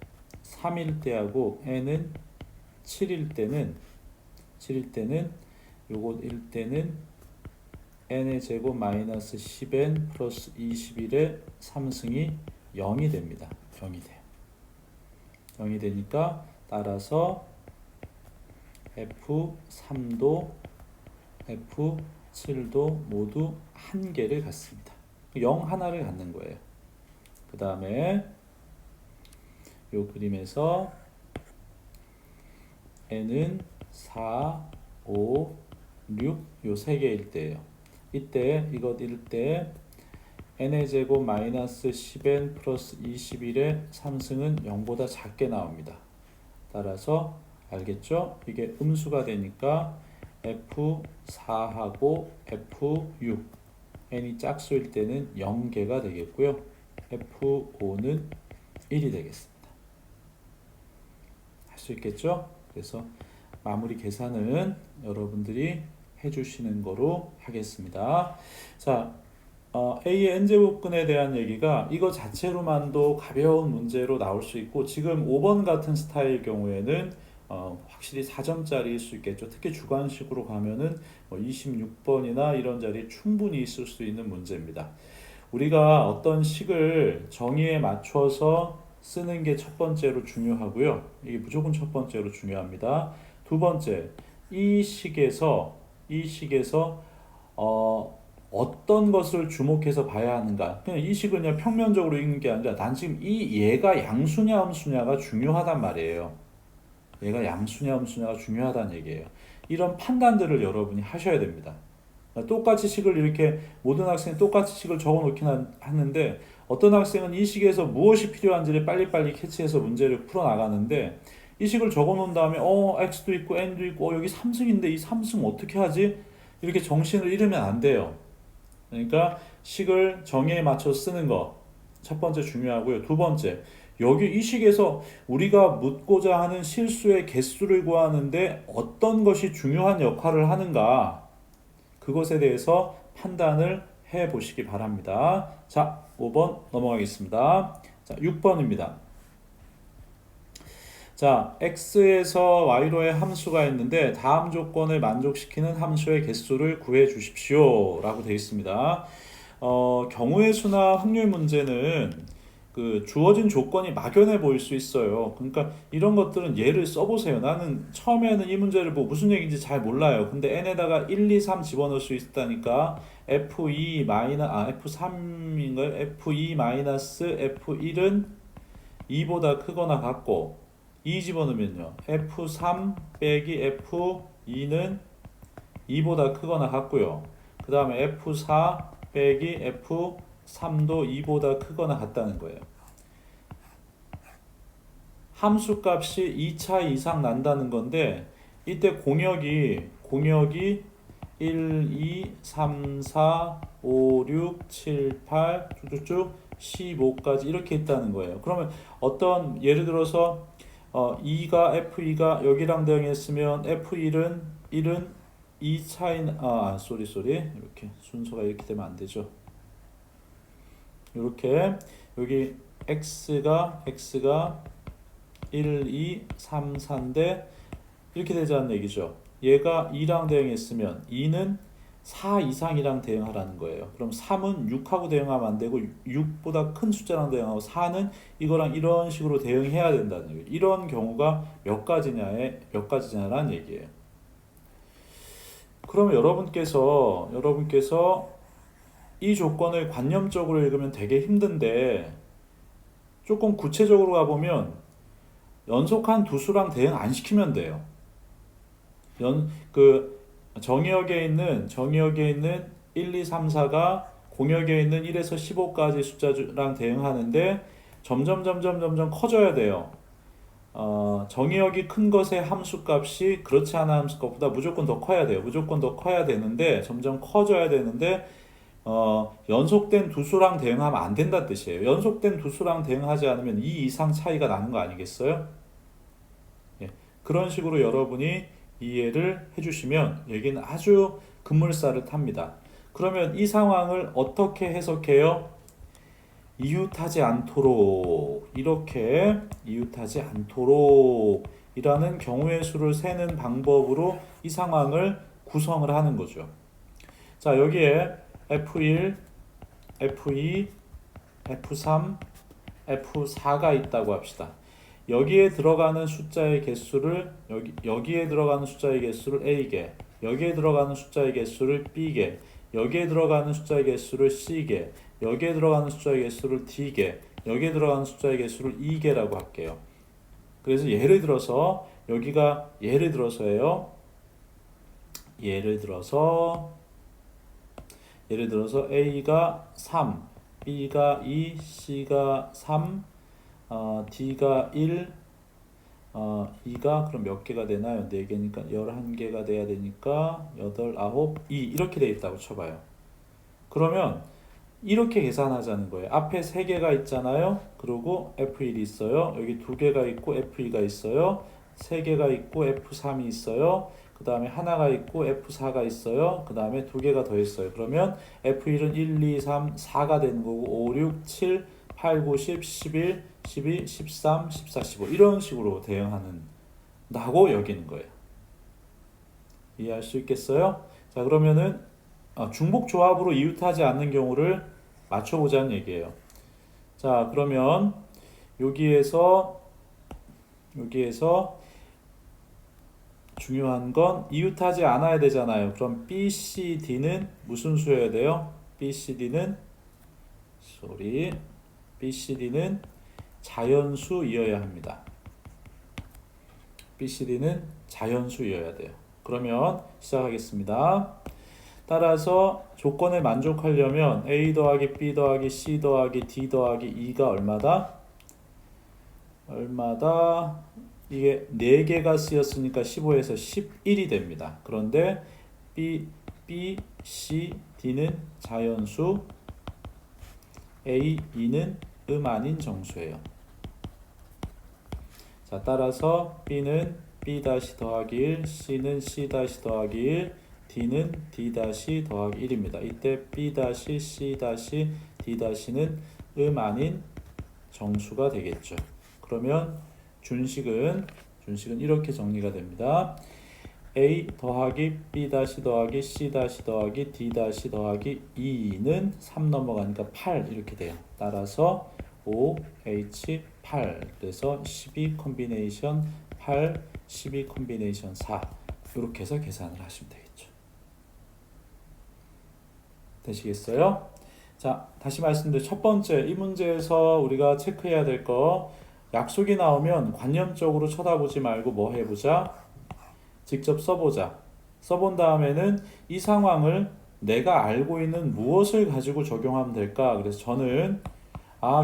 3일 때하고 n은 7일 때는 요것 1때는 n의 제곱 마이너스 10n 플러스 21의 3승이 0이 됩니다. 0이 돼요. 0이 되니까 따라서 F3도 F7도 모두 한 개를 갖습니다. 0 하나를 갖는 거예요. 그 다음에 요 그림에서 n은 4, 5, 6 요 세 개일 때예요. 이때 이것 일 때 n의 제곱 마이너스 10n 플러스 21의 3승은 0보다 작게 나옵니다. 따라서 알겠죠? 이게 음수가 되니까 F4하고 F6 n이 짝수일 때는 0개가 되겠고요. F5는 1이 되겠습니다. 할 수 있겠죠? 그래서 마무리 계산은 여러분들이 해주시는 거로 하겠습니다. 자, A의 n제곱근에 대한 얘기가 이거 자체로만도 가벼운 문제로 나올 수 있고 지금 5번 같은 스타일 경우에는 확실히 4점짜리일 수 있겠죠. 특히 주관식으로 가면은 26번이나 이런 자리에 충분히 있을 수 있는 문제입니다. 우리가 어떤 식을 정의에 맞춰서 쓰는 게 첫 번째로 중요하고요. 이게 무조건 첫 번째로 중요합니다. 두 번째, 이 식에서 어떤 것을 주목해서 봐야 하는가? 그냥 이 식을 그냥 평면적으로 읽는 게 아니라 난 지금 얘가 양수냐 음수냐가 중요하단 말이에요. 얘가 양수냐 음수냐가 중요하다는 얘기예요. 이런 판단들을 여러분이 하셔야 됩니다. 똑같이 식을 이렇게 모든 학생이 똑같이 식을 적어 놓긴 하는데 어떤 학생은 이 식에서 무엇이 필요한지를 빨리빨리 캐치해서 문제를 풀어 나가는데 이 식을 적어 놓은 다음에 x도 있고 n도 있고 여기 3승인데 이 3승 어떻게 하지? 이렇게 정신을 잃으면 안 돼요. 그러니까 식을 정의에 맞춰 쓰는 거 첫 번째 중요하고요. 두 번째, 여기 이 식에서 우리가 묻고자 하는 실수의 개수를 구하는데 어떤 것이 중요한 역할을 하는가, 그것에 대해서 판단을 해 보시기 바랍니다. 자, 5번 넘어가겠습니다. 자, 6번입니다. 자, x에서 y로의 함수가 있는데 다음 조건을 만족시키는 함수의 개수를 구해 주십시오 라고 되어 있습니다. 경우의 수나 확률 문제는 그 주어진 조건이 막연해 보일 수 있어요. 그러니까 이런 것들은 예를 써보세요. 나는 처음에는 이 문제를 뭐 무슨 얘기인지 잘 몰라요. 근데 n에다가 1, 2, 3 집어넣을 수 있다니까 F3인가요? F2 마이너스 F1은 2보다 크거나 같고 2 집어넣으면요 F3 빼기 F2는 2보다 크거나 같고요. 그 다음에 F4 빼기 F3도 2보다 크거나 같다는 거예요. 함수값이 2차 이상 난다는 건데 이때 공역이 1, 2, 3, 4, 5, 6, 7, 8 쭉쭉쭉 15까지 이렇게 있다는 거예요. 그러면 어떤 예를 들어서 2가 F2가 여기랑 대응했으면 F1은 2 차인 쏘리 이렇게 순서가 이렇게 되면 안 되죠. 이렇게 여기 x가 1, 2, 3, 4인데 이렇게 되자는 얘기죠. 얘가 2랑 대응했으면 2는 4 이상이랑 대응하라는 거예요. 그럼 3은 6하고 대응하면 안 되고 6보다 큰 숫자랑 대응하고 4는 이거랑 이런 식으로 대응해야 된다는 얘기예요. 이런 경우가 몇 가지냐라는 얘기예요. 그러면 여러분께서 이 조건을 관념적으로 읽으면 되게 힘든데 조금 구체적으로 가보면 연속한 두 수랑 대응 안 시키면 돼요. 정의역에 있는 1, 2, 3, 4가 공역에 있는 1에서 15까지 숫자랑 대응하는데 점점 커져야 돼요. 정의역이 큰 것의 함수값이 그렇지 않은 함수값보다 무조건 더 커야 돼요. 무조건 더 커야 되는데 점점 커져야 되는데 연속된 두 수랑 대응하면 안 된다는 뜻이에요. 연속된 두 수랑 대응하지 않으면 2 이상 차이가 나는 거 아니겠어요? 예, 그런 식으로 여러분이 이해를 해주시면 여기는 아주 급물살을 탑니다. 그러면 이 상황을 어떻게 해석해요? 이웃하지 않도록 이렇게 이웃하지 않도록 이라는 경우의 수를 세는 방법으로 이 상황을 구성을 하는 거죠. 자, 여기에 F1, F2, F3, F4가 있다고 합시다. 여기에 들어가는 숫자의 개수를 여기에 들어가는 숫자의 개수를 A개, 여기에 들어가는 숫자의 개수를 B개, 여기에 들어가는 숫자의 개수를 C개, 여기에 들어가는 숫자의 개수를 D개, 여기에 들어가는 숫자의 개수를 E개라고 할게요. 그래서 예를 들어서 여기가 예를 들어서 A가 3, B가 2, C가 3, D가 1, 2가 그럼 몇 개가 되나요? 4개니까 11개가 돼야 되니까 8, 9, 2 이렇게 돼 있다고 쳐봐요. 그러면 이렇게 계산하자는 거예요. 앞에 3개가 있잖아요. 그리고 F1이 있어요. 여기 2개가 있고 F2가 있어요. 3개가 있고 F3이 있어요. 그 다음에 하나가 있고 F4가 있어요. 그 다음에 2개가 더 있어요. 그러면 F1은 1, 2, 3, 4가 되는 거고 5, 6, 7, 8, 9, 10, 11, 12, 13, 14, 15 이런 식으로 대응하는다고 여기는 거예요. 이해할 수 있겠어요? 자, 그러면은 중복 조합으로 이웃하지 않는 경우를 맞춰보자는 얘기예요. 자, 그러면 여기에서 중요한 건 이웃하지 않아야 되잖아요. 그럼 B, C, D는 무슨 수여야 돼요? B, C, D는 자연수이어야 합니다. B, C, D는 자연수이어야 돼요. 그러면 시작하겠습니다. 따라서 조건을 만족하려면 A 더하기 B 더하기 C 더하기 D 더하기 E가 얼마다? 이게 4개가 쓰였으니까 15에서 11이 됩니다. 그런데 B, C, D는 자연수, A, E는 아닌 정수예요. 자, 따라서 B는 B 다시 더하기 1, C는 C 다시 더하기 1, D는 D 다시 더하기 1입니다. 이때 B 다시 C 다시 D 다시는 아닌 정수가 되겠죠. 그러면 준식은 이렇게 정리가 됩니다. A 더하기 B 다시 더하기 C 다시 더하기 D 다시 더하기 2는 3 넘어가니까 8 이렇게 돼요. 따라서 OH 8 그래서 12 콤비네이션 8, 12 콤비네이션 4 이렇게 해서 계산을 하시면 되겠죠. 되시겠어요? 자, 다시 말씀드려 첫 번째 이 문제에서 우리가 체크해야 될 거 약속이 나오면 관념적으로 쳐다보지 말고 뭐 해보자? 직접 써보자. 써본 다음에는 이 상황을 내가 알고 있는 무엇을 가지고 적용하면 될까? 그래서 저는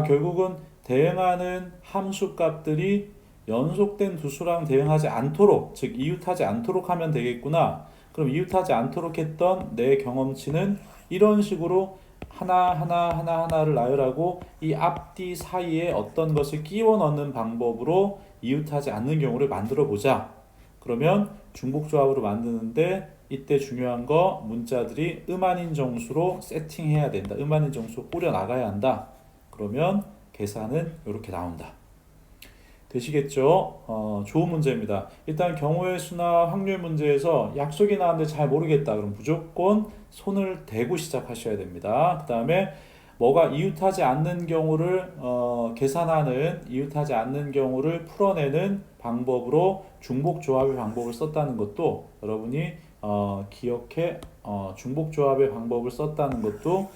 결국은 대응하는 함수 값들이 연속된 두 수랑 대응하지 않도록, 즉 이웃하지 않도록 하면 되겠구나. 그럼 이웃하지 않도록 했던 내 경험치는 이런 식으로 하나를 나열하고 이 앞뒤 사이에 어떤 것을 끼워 넣는 방법으로 이웃하지 않는 경우를 만들어 보자. 그러면 중복조합으로 만드는데 이때 중요한 거 문자들이 음아닌 정수로 세팅해야 된다. 음아닌 정수 꾸려 나가야 한다. 그러면 계산은 이렇게 나온다. 되시겠죠? 좋은 문제입니다. 일단 경우의 수나 확률 문제에서 약속이 나왔는데 잘 모르겠다. 그럼 무조건 손을 대고 시작하셔야 됩니다. 그 다음에 뭐가 이웃하지 않는 경우를 이웃하지 않는 경우를 풀어내는 방법으로 중복조합의 방법을 썼다는 것도 여러분이 기억해 중복조합의 방법을 썼다는 것도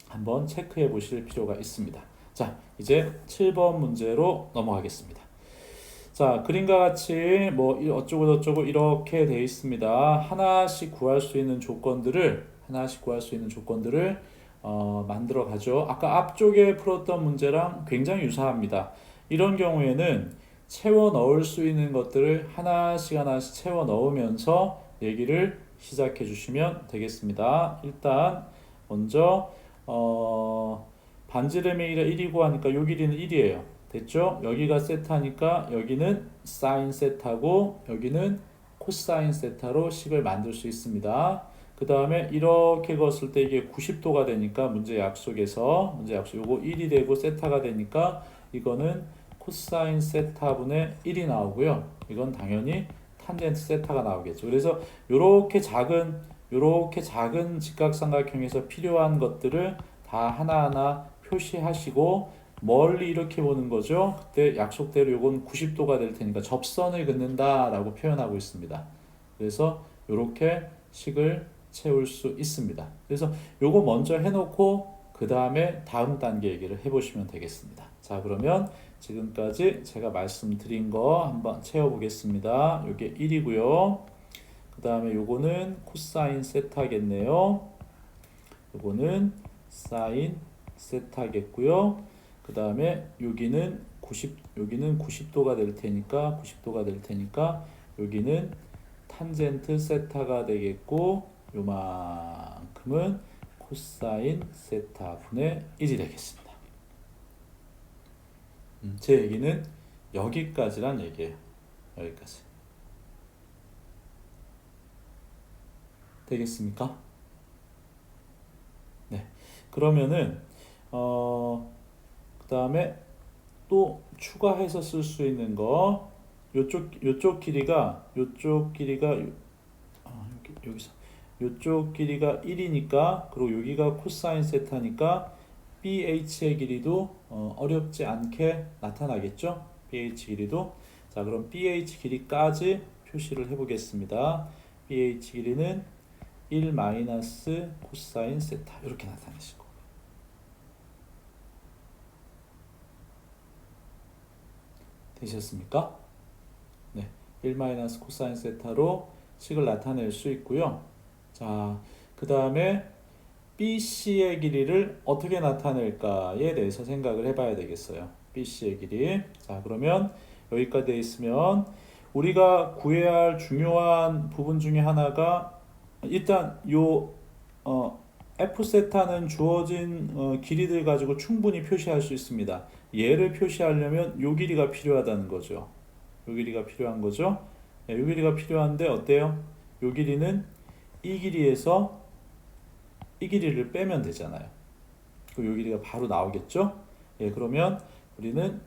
한번 체크해 보실 필요가 있습니다. 자, 이제 7번 문제로 넘어가겠습니다. 자, 그림과 같이 뭐 어쩌고 이렇게 되어 있습니다. 하나씩 구할 수 있는 조건들을 만들어 가죠. 아까 앞쪽에 풀었던 문제랑 굉장히 유사합니다. 이런 경우에는 채워 넣을 수 있는 것들을 하나씩 채워 넣으면서 얘기를 시작해 주시면 되겠습니다. 일단 먼저 반지름의 1이고 하니까 요 길이는 1이에요. 됐죠? 여기가 세타니까 여기는 사인 세타고 여기는 코사인 세타로 식을 만들 수 있습니다. 그 다음에 이렇게 그었을 때 이게 90도가 되니까 문제 약속에서 요거 1이 되고 세타가 되니까 이거는 코사인 세타분의 1이 나오고요. 이건 당연히 탄젠트 세타가 나오겠죠. 그래서 요렇게 작은 직각삼각형에서 필요한 것들을 다 하나하나 표시하시고 멀리 이렇게 보는 거죠. 그때 약속대로 요건 90도가 될 테니까 접선을 긋는다 라고 표현하고 있습니다. 그래서 요렇게 식을 채울 수 있습니다. 그래서 요거 먼저 해놓고 그 다음에 다음 단계 얘기를 해보시면 되겠습니다. 자, 그러면 지금까지 제가 말씀드린 거 한번 채워보겠습니다. 요게 1이고요. 그 다음에 요거는 코사인 세타겠네요. 요거는 사인 세타겠고요. 그 다음에 여기는 90도가 될 테니까 여기는 탄젠트 세타가 되겠고 요만큼은 코사인 세타 분의 1이 되겠습니다. 제 얘기는 여기까지란 얘기예요. 여기까지. 되겠습니까? 네. 그러면은 그 다음에 또 추가해서 쓸 수 있는 거 요쪽 길이가 여기서 요쪽 길이가 1이니까 그리고 여기가 코사인 세타니까 BH의 길이도 어렵지 않게 나타나겠죠? BH 길이도. 자, 그럼 BH 길이까지 표시를 해보겠습니다. BH 길이는 1 마이너스 코사인 세타 이렇게 나타내시고 되셨습니까? 네, 1 마이너스 코사인 세타로 식을 나타낼 수 있고요. 자, 그 다음에 BC의 길이를 어떻게 나타낼까에 대해서 생각을 해봐야 되겠어요. BC의 길이. 자, 그러면 여기까지 되어 있으면 우리가 구해야 할 중요한 부분 중에 하나가 일단 요 F세타는 주어진 길이들 가지고 충분히 표시할 수 있습니다. 얘를 표시하려면 요 길이가 필요하다는 거죠. 요 길이가 필요한 거죠. 네, 요 길이가 필요한데 어때요? 요 길이는 이 길이에서 이 길이를 빼면 되잖아요. 요 길이가 바로 나오겠죠? 예, 그러면 우리는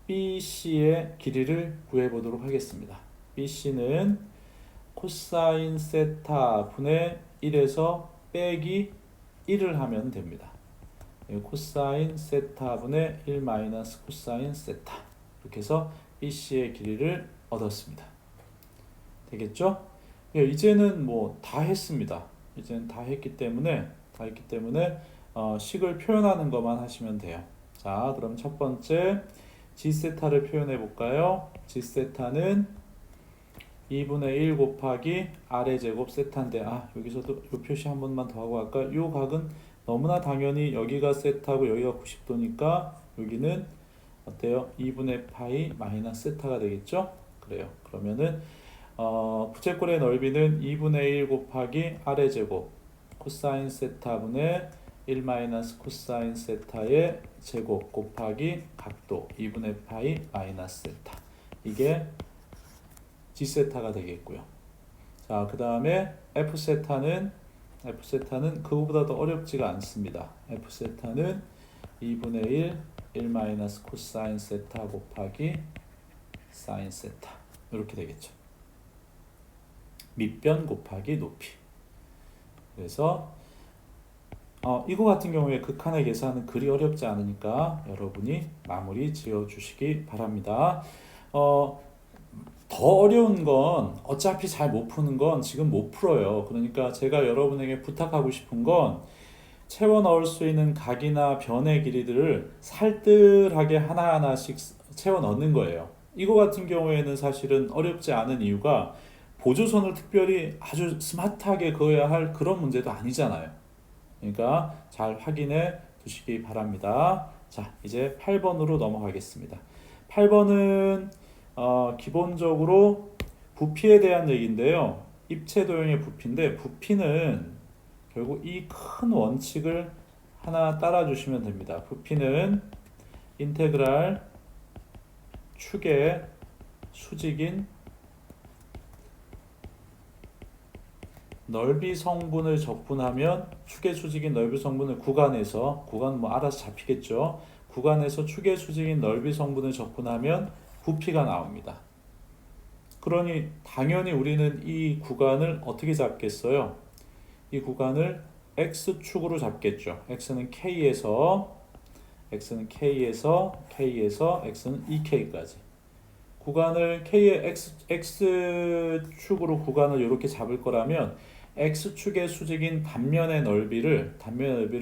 BC의 길이를 구해보도록 하겠습니다. BC는 코사인 세타 분의 1에서 빼기 1을 하면 됩니다. 코사인 세타 분의 1 마이너스 코사인 세타 이렇게 해서 BC의 길이를 얻었습니다. 되겠죠? 예, 이제는 뭐 다 했습니다. 이제는 다 했기 때문에 식을 표현하는 것만 하시면 돼요. 자, 그럼 첫 번째 G세타를 표현해 볼까요? G세타는 2분의 1 곱하기 R의 제곱 세타인데 여기서도 요 표시 한 번만 더 하고 갈까? 요 각은 너무나 당연히 여기가 세타고 여기가 90도니까 여기는 어때요? 2분의 파이 마이너스 세타가 되겠죠? 그래요. 그러면은 부채꼴의 넓이는 2분의 1 곱하기 R의 제곱 코사인 세타분의 1 마이너스 코사인 세타의 제곱 곱하기 각도 2분의 파이 마이너스 세타. 이게 G세타가 되겠고요. 자, 그 다음에 F세타는 그거보다 더 어렵지가 않습니다. F세타는 2분의 1 마이너스 코사인 세타 곱하기 사인 세타 이렇게 되겠죠. 밑변 곱하기 높이. 그래서 이거 같은 경우에 극한의 계산은 그리 어렵지 않으니까 여러분이 마무리 지어 주시기 바랍니다. 더 어려운 건 어차피 잘 못 푸는 건 지금 못 풀어요. 그러니까 제가 여러분에게 부탁하고 싶은 건 채워 넣을 수 있는 각이나 변의 길이들을 살뜰하게 하나하나씩 채워 넣는 거예요. 이거 같은 경우에는 사실은 어렵지 않은 이유가 보조선을 특별히 아주 스마트하게 그어야 할 그런 문제도 아니잖아요. 그러니까 잘 확인해 두시기 바랍니다. 자, 이제 8번으로 넘어가겠습니다. 8번은 기본적으로 부피에 대한 얘기인데요. 입체 도형의 부피인데 부피는 결국 이 큰 원칙을 하나 따라 주시면 됩니다. 부피는 인테그랄 축의 수직인 넓이 성분을 적분하면 축의 수직인 넓이 성분을 구간에서 구간 뭐 알아서 잡히겠죠. 구간에서 축의 수직인 넓이 성분을 적분하면 부피가 나옵니다. 그러니 당연히 우리는 이 구간을 어떻게 잡겠어요? 이 구간을 x축으로 잡겠죠. x는 k에서 x는 2k까지. 구간을 k의 x축으로 구간을 이렇게 잡을 거라면 x축의 수직인 단면의 넓이를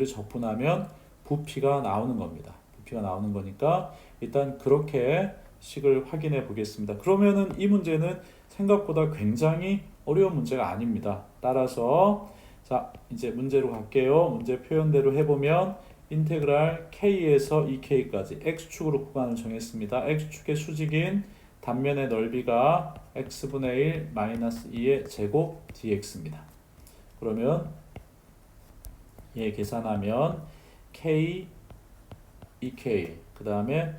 적분하면 부피가 나오는 겁니다. 부피가 나오는 거니까 일단 그렇게 식을 확인해 보겠습니다. 그러면은 이 문제는 생각보다 굉장히 어려운 문제가 아닙니다. 따라서 자, 이제 문제로 갈게요. 문제 표현대로 해보면 인테그랄 k에서 2k까지 x축으로 구간을 정했습니다. x축의 수직인 단면의 넓이가 x분의 1 마이너스 2의 제곱 dx입니다. 그러면 얘 계산하면 k 2k 그 다음에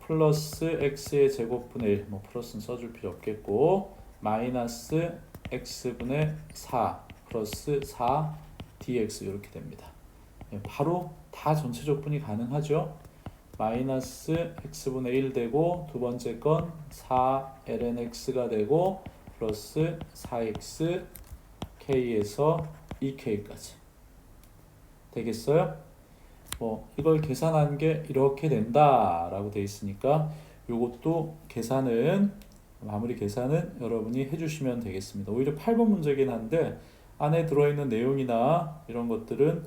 플러스 x의 제곱분의 1 플러스는 써줄 필요 없겠고 마이너스 x분의 4 플러스 4 dx 이렇게 됩니다. 바로 다 전체 적분이 가능하죠. 마이너스 x분의 1 되고 두 번째 건 4ln x가 되고 플러스 4x k에서 2k까지 되겠어요? 이걸 계산한 게 이렇게 된다 라고 되어 있으니까 요것도 마무리 계산은 여러분이 해주시면 되겠습니다. 오히려 8번 문제긴 한데 안에 들어있는 내용이나 이런 것들은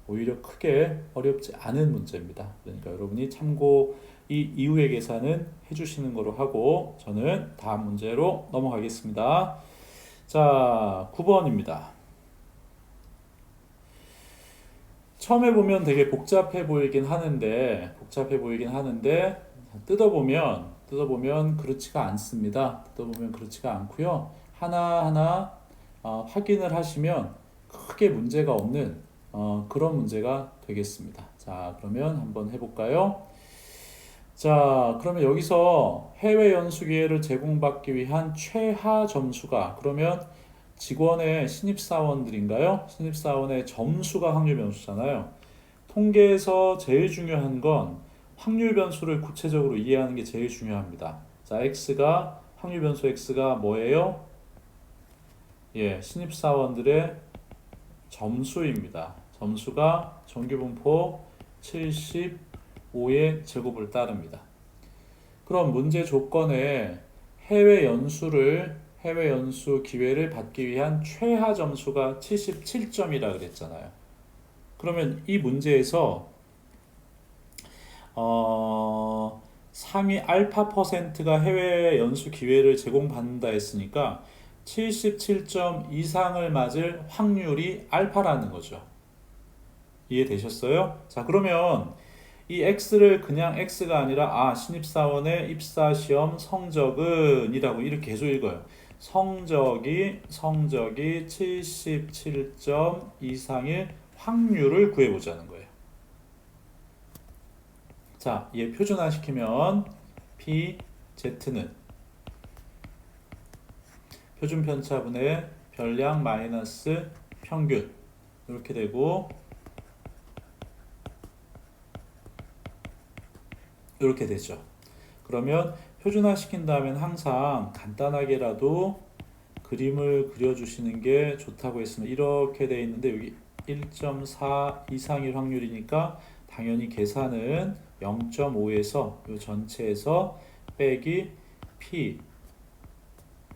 오히려 크게 어렵지 않은 문제입니다. 그러니까 여러분이 참고 이 이후의 계산은 해주시는 거로 하고 저는 다음 문제로 넘어가겠습니다. 자, 9번입니다. 처음에 보면 되게 복잡해 보이긴 하는데 뜯어보면 그렇지가 않습니다. 뜯어보면 그렇지가 않고요. 하나하나 확인을 하시면 크게 문제가 없는 그런 문제가 되겠습니다. 자, 그러면 한번 해볼까요? 자, 그러면 여기서 해외 연수 기회를 제공받기 위한 최하 점수가 그러면 직원의 신입사원들인가요? 신입사원의 점수가 확률 변수잖아요. 통계에서 제일 중요한 건 확률 변수를 구체적으로 이해하는 게 제일 중요합니다. 자, 확률 변수 x가 뭐예요? 신입사원들의 점수입니다. 점수가 정규분포 75의 제곱을 따릅니다. 그럼 문제 조건에 해외 연수 기회를 받기 위한 최하 점수가 77점이라 그랬잖아요. 그러면 이 문제에서 상위 알파 퍼센트가 해외 연수 기회를 제공받는다 했으니까 77점 이상을 맞을 확률이 알파라는 거죠. 이해되셨어요? 자, 그러면 이 X를 그냥 X가 아니라 신입사원의 입사시험 성적은 이라고 이렇게 계속 읽어요. 성적이 77점 이상의 확률을 구해보자는 거예요. 자, 얘 표준화시키면 P, Z는 표준 편차분의 별량 마이너스 평균 이렇게 되고 이렇게 되죠. 그러면 표준화 시킨 다음엔 항상 간단하게라도 그림을 그려주시는 게 좋다고 했습니다. 이렇게 돼 있는데 여기 1.4 이상일 확률이니까 당연히 계산은 0.5에서 이 전체에서 빼기 P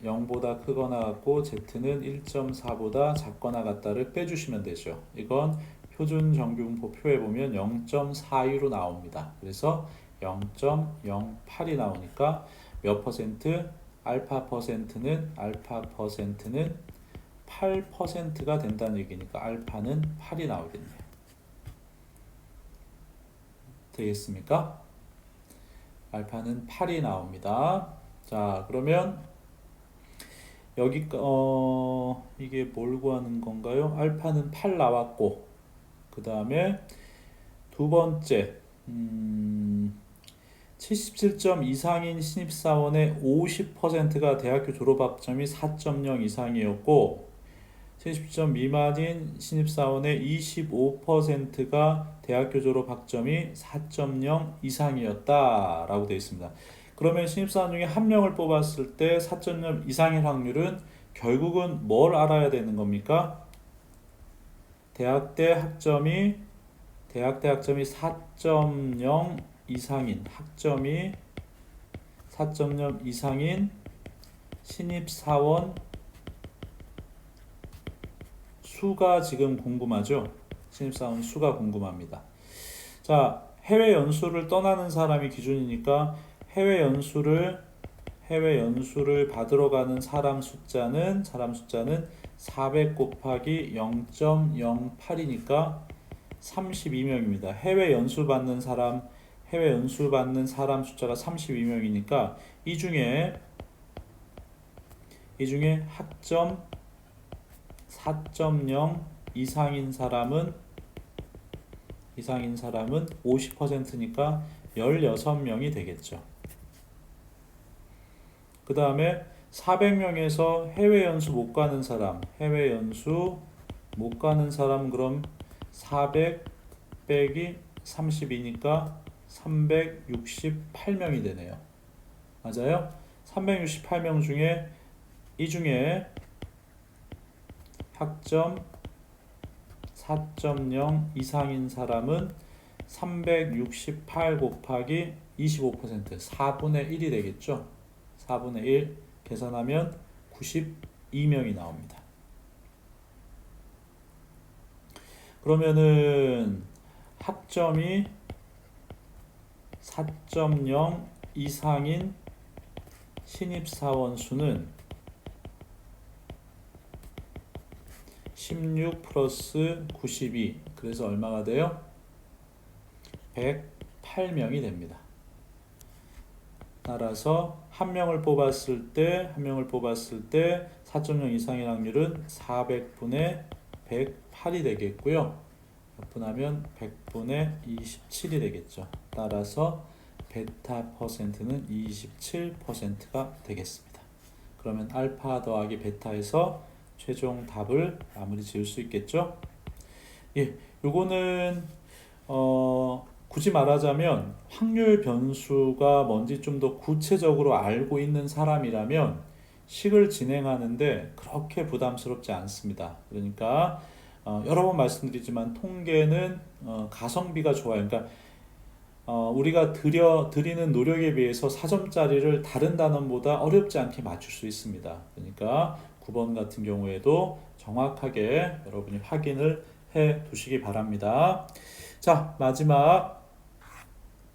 0보다 크거나 같고 Z는 1.4보다 작거나 같다를 빼주시면 되죠. 이건 표준 정규분포 표에 보면 0.42로 나옵니다. 그래서 0.08이 나오니까 몇 퍼센트? 알파 퍼센트는 8%가 된다는 얘기니까 알파는 8이 나오겠네요. 되겠습니까? 알파는 8이 나옵니다. 자, 그러면 여기 이게 뭘 구하는 건가요? 알파는 8 나왔고 그 다음에 두 번째 77점 이상인 신입사원의 50%가 대학교 졸업학점이 4.0 이상이었고 70점 미만인 신입사원의 25%가 대학교 졸업학점이 4.0 이상이었다라고 되어 있습니다. 그러면 신입사원 중에 한 명을 뽑았을 때 4.0 이상일 확률은 결국은 뭘 알아야 되는 겁니까? 대학대 학점이 4.0 이상인 학점이 4.0 이상인 신입사원 수가 지금 궁금하죠? 신입사원 수가 궁금합니다. 자, 해외 연수를 떠나는 사람이 기준이니까 해외 연수를 받으러 가는 사람 숫자는 400 곱하기 0.08이니까 32명입니다. 해외 연수 받는 사람 숫자가 32명이니까 이 중에 학점 4.0 이상인 사람은 50%니까 16명이 되겠죠. 그 다음에 400명에서 해외 연수 못 가는 사람 그럼 400 빼기 32니까 368명이 되네요. 맞아요? 368명 중에 이 중에 학점 4.0 이상인 사람은 368 곱하기 25% 4분의 1이 되겠죠. 4분의 1 계산하면 92명이 나옵니다. 그러면은 학점이 4.0 이상인 신입사원 수는 16 플러스 92 그래서 얼마가 돼요? 108명이 됩니다. 따라서 한 명을 뽑았을 때 4.0 이상의 확률은 400분의 108이 되겠고요. 분하면 100분의 27이 되겠죠. 따라서 베타 퍼센트는 27%가 되겠습니다. 그러면 알파 더하기 베타에서 최종 답을 마무리 지을 수 있겠죠. 예, 요거는 굳이 말하자면 확률 변수가 뭔지 좀 더 구체적으로 알고 있는 사람이라면 식을 진행하는데 그렇게 부담스럽지 않습니다. 그러니까 여러 번 말씀드리지만 통계는 가성비가 좋아요. 그러니까 우리가 드리는 노력에 비해서 4점짜리를 다른 단원보다 어렵지 않게 맞출 수 있습니다. 그러니까 9번 같은 경우에도 정확하게 여러분이 확인을 해 두시기 바랍니다. 자, 마지막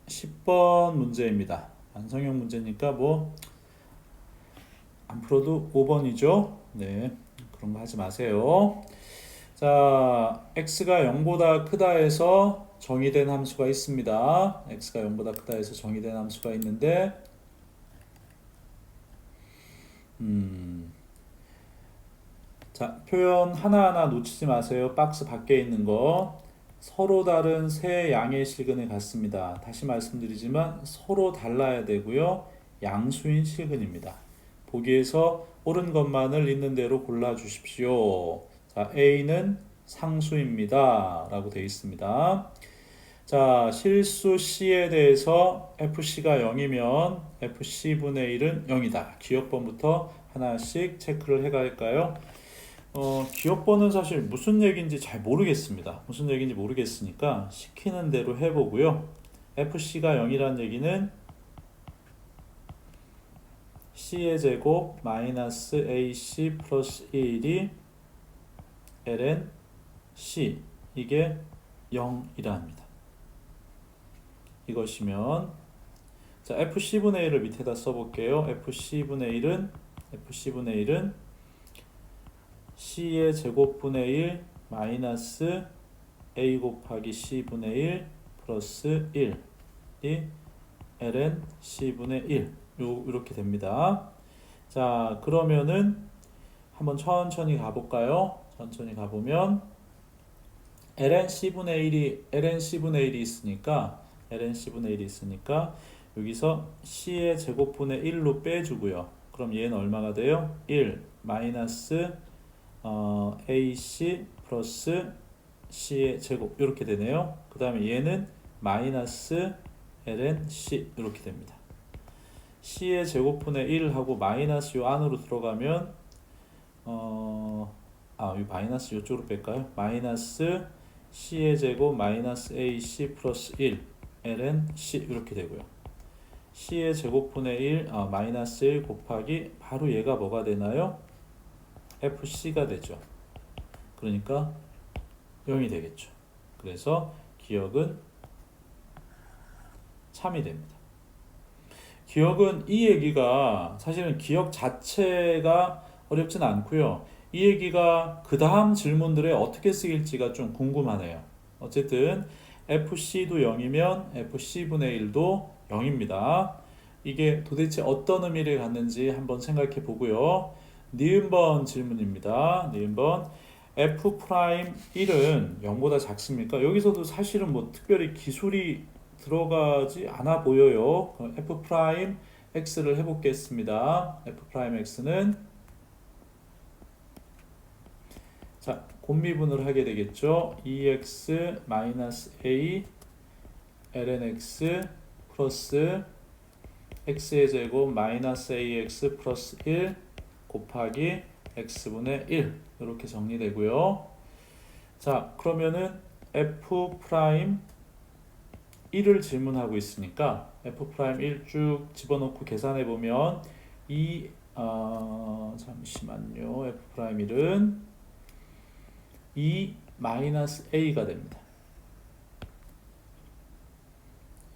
10번 문제입니다. 완성형 문제니까 뭐 안 풀어도 5번이죠. 네, 그런 거 하지 마세요. 자, x가 0보다 크다 해서 정의된 함수가 있습니다. x가 0보다 크다 해서 정의된 함수가 있는데 자, 표현 하나하나 놓치지 마세요. 박스 밖에 있는 거. 서로 다른 세 양의 실근을 갖습니다. 다시 말씀드리지만 서로 달라야 되고요. 양수인 실근입니다. 보기에서 옳은 것만을 있는 대로 골라 주십시오. 자, A는 상수입니다. 라고 되어 있습니다. 자, 실수 C에 대해서 FC가 0이면 FC분의 1은 0이다. 기억번부터 하나씩 체크를 해갈까요? 기억번은 사실 무슨 얘기인지 잘 모르겠습니다. 무슨 얘기인지 모르겠으니까 시키는 대로 해보고요. FC가 0이라는 얘기는 C의 제곱 마이너스 AC 플러스 1이 ln C 이게 0이라 합니다. 이것이면 자 FC분의 1을 밑에다 써볼게요. FC분의 1은 C의 제곱분의 1 마이너스 A 곱하기 C분의 1 플러스 1이 ln C분의 1 이렇게 됩니다. 자, 그러면은 한번 천천히 가볼까요? 천천히 가보면 ln C분의 1이 있으니까 여기서 C의 제곱분의 1로 빼주고요. 그럼 얘는 얼마가 돼요? 1 마이너스 AC 플러스 C의 제곱 이렇게 되네요. 그 다음에 얘는 마이너스 ln C 이렇게 됩니다. C의 제곱분의 1하고 마이너스 요 안으로 들어가면 이 마이너스 요쪽으로 뺄까요? 마이너스 C의 제곱 마이너스 AC 플러스 1 ln C 이렇게 되고요. C의 제곱분의 1 마이너스 1 곱하기 바로 얘가 뭐가 되나요? FC가 되죠. 그러니까 0이 되겠죠. 그래서 기억은 참이 됩니다. 기억은 이 얘기가 사실은 기억 자체가 어렵진 않고요. 이 얘기가 그 다음 질문들에 어떻게 쓰일지가 좀 궁금하네요. 어쨌든 FC도 0이면 FC분의 1도 0입니다. 이게 도대체 어떤 의미를 갖는지 한번 생각해 보고요. 니은번 질문입니다. 니은번 F'1은 0보다 작습니까? 여기서도 사실은 뭐 특별히 기술이 들어가지 않아 보여요. F'X를 해보겠습니다. F'X는 자, 곱미분을 하게 되겠죠. EX-A ln X 플러스 X의 제곱 마이너스 AX 플러스 1 곱하기 X분의 1 이렇게 정리되고요. 자, 그러면은 F'1을 질문하고 있으니까 F'1 쭉 집어넣고 계산해 보면 잠시만요. F'1은 2 마이너스 A가 됩니다.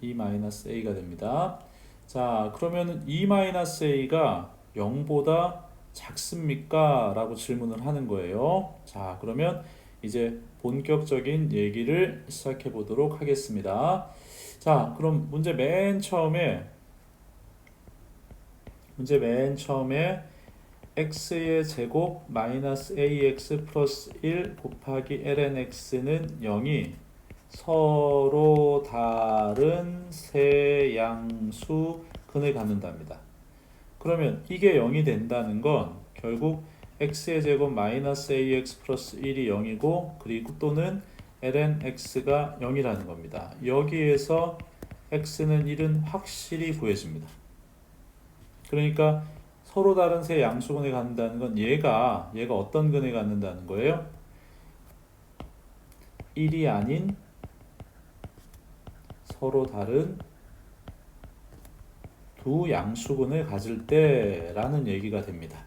2 마이너스 A가 됩니다. 자, 그러면은 2 마이너스 A가 0보다 작습니까? 라고 질문을 하는 거예요. 자, 그러면 이제 본격적인 얘기를 시작해 보도록 하겠습니다. 자, 그럼 문제 맨 처음에 x의 제곱 마이너스 ax 플러스 1 곱하기 ln x는 0이 서로 다른 세 양수 근을 갖는답니다. 그러면 이게 0이 된다는 건 결국 x의 제곱 마이너스 ax 플러스 1이 0이고 그리고 또는 ln x가 0이라는 겁니다. 여기에서 x는 1은 확실히 구해집니다. 그러니까 서로 다른 세 양수근을 갖는다는 건 얘가 어떤 근을 갖는다는 거예요? 1이 아닌 서로 다른 두 양수근을 가질 때라는 얘기가 됩니다.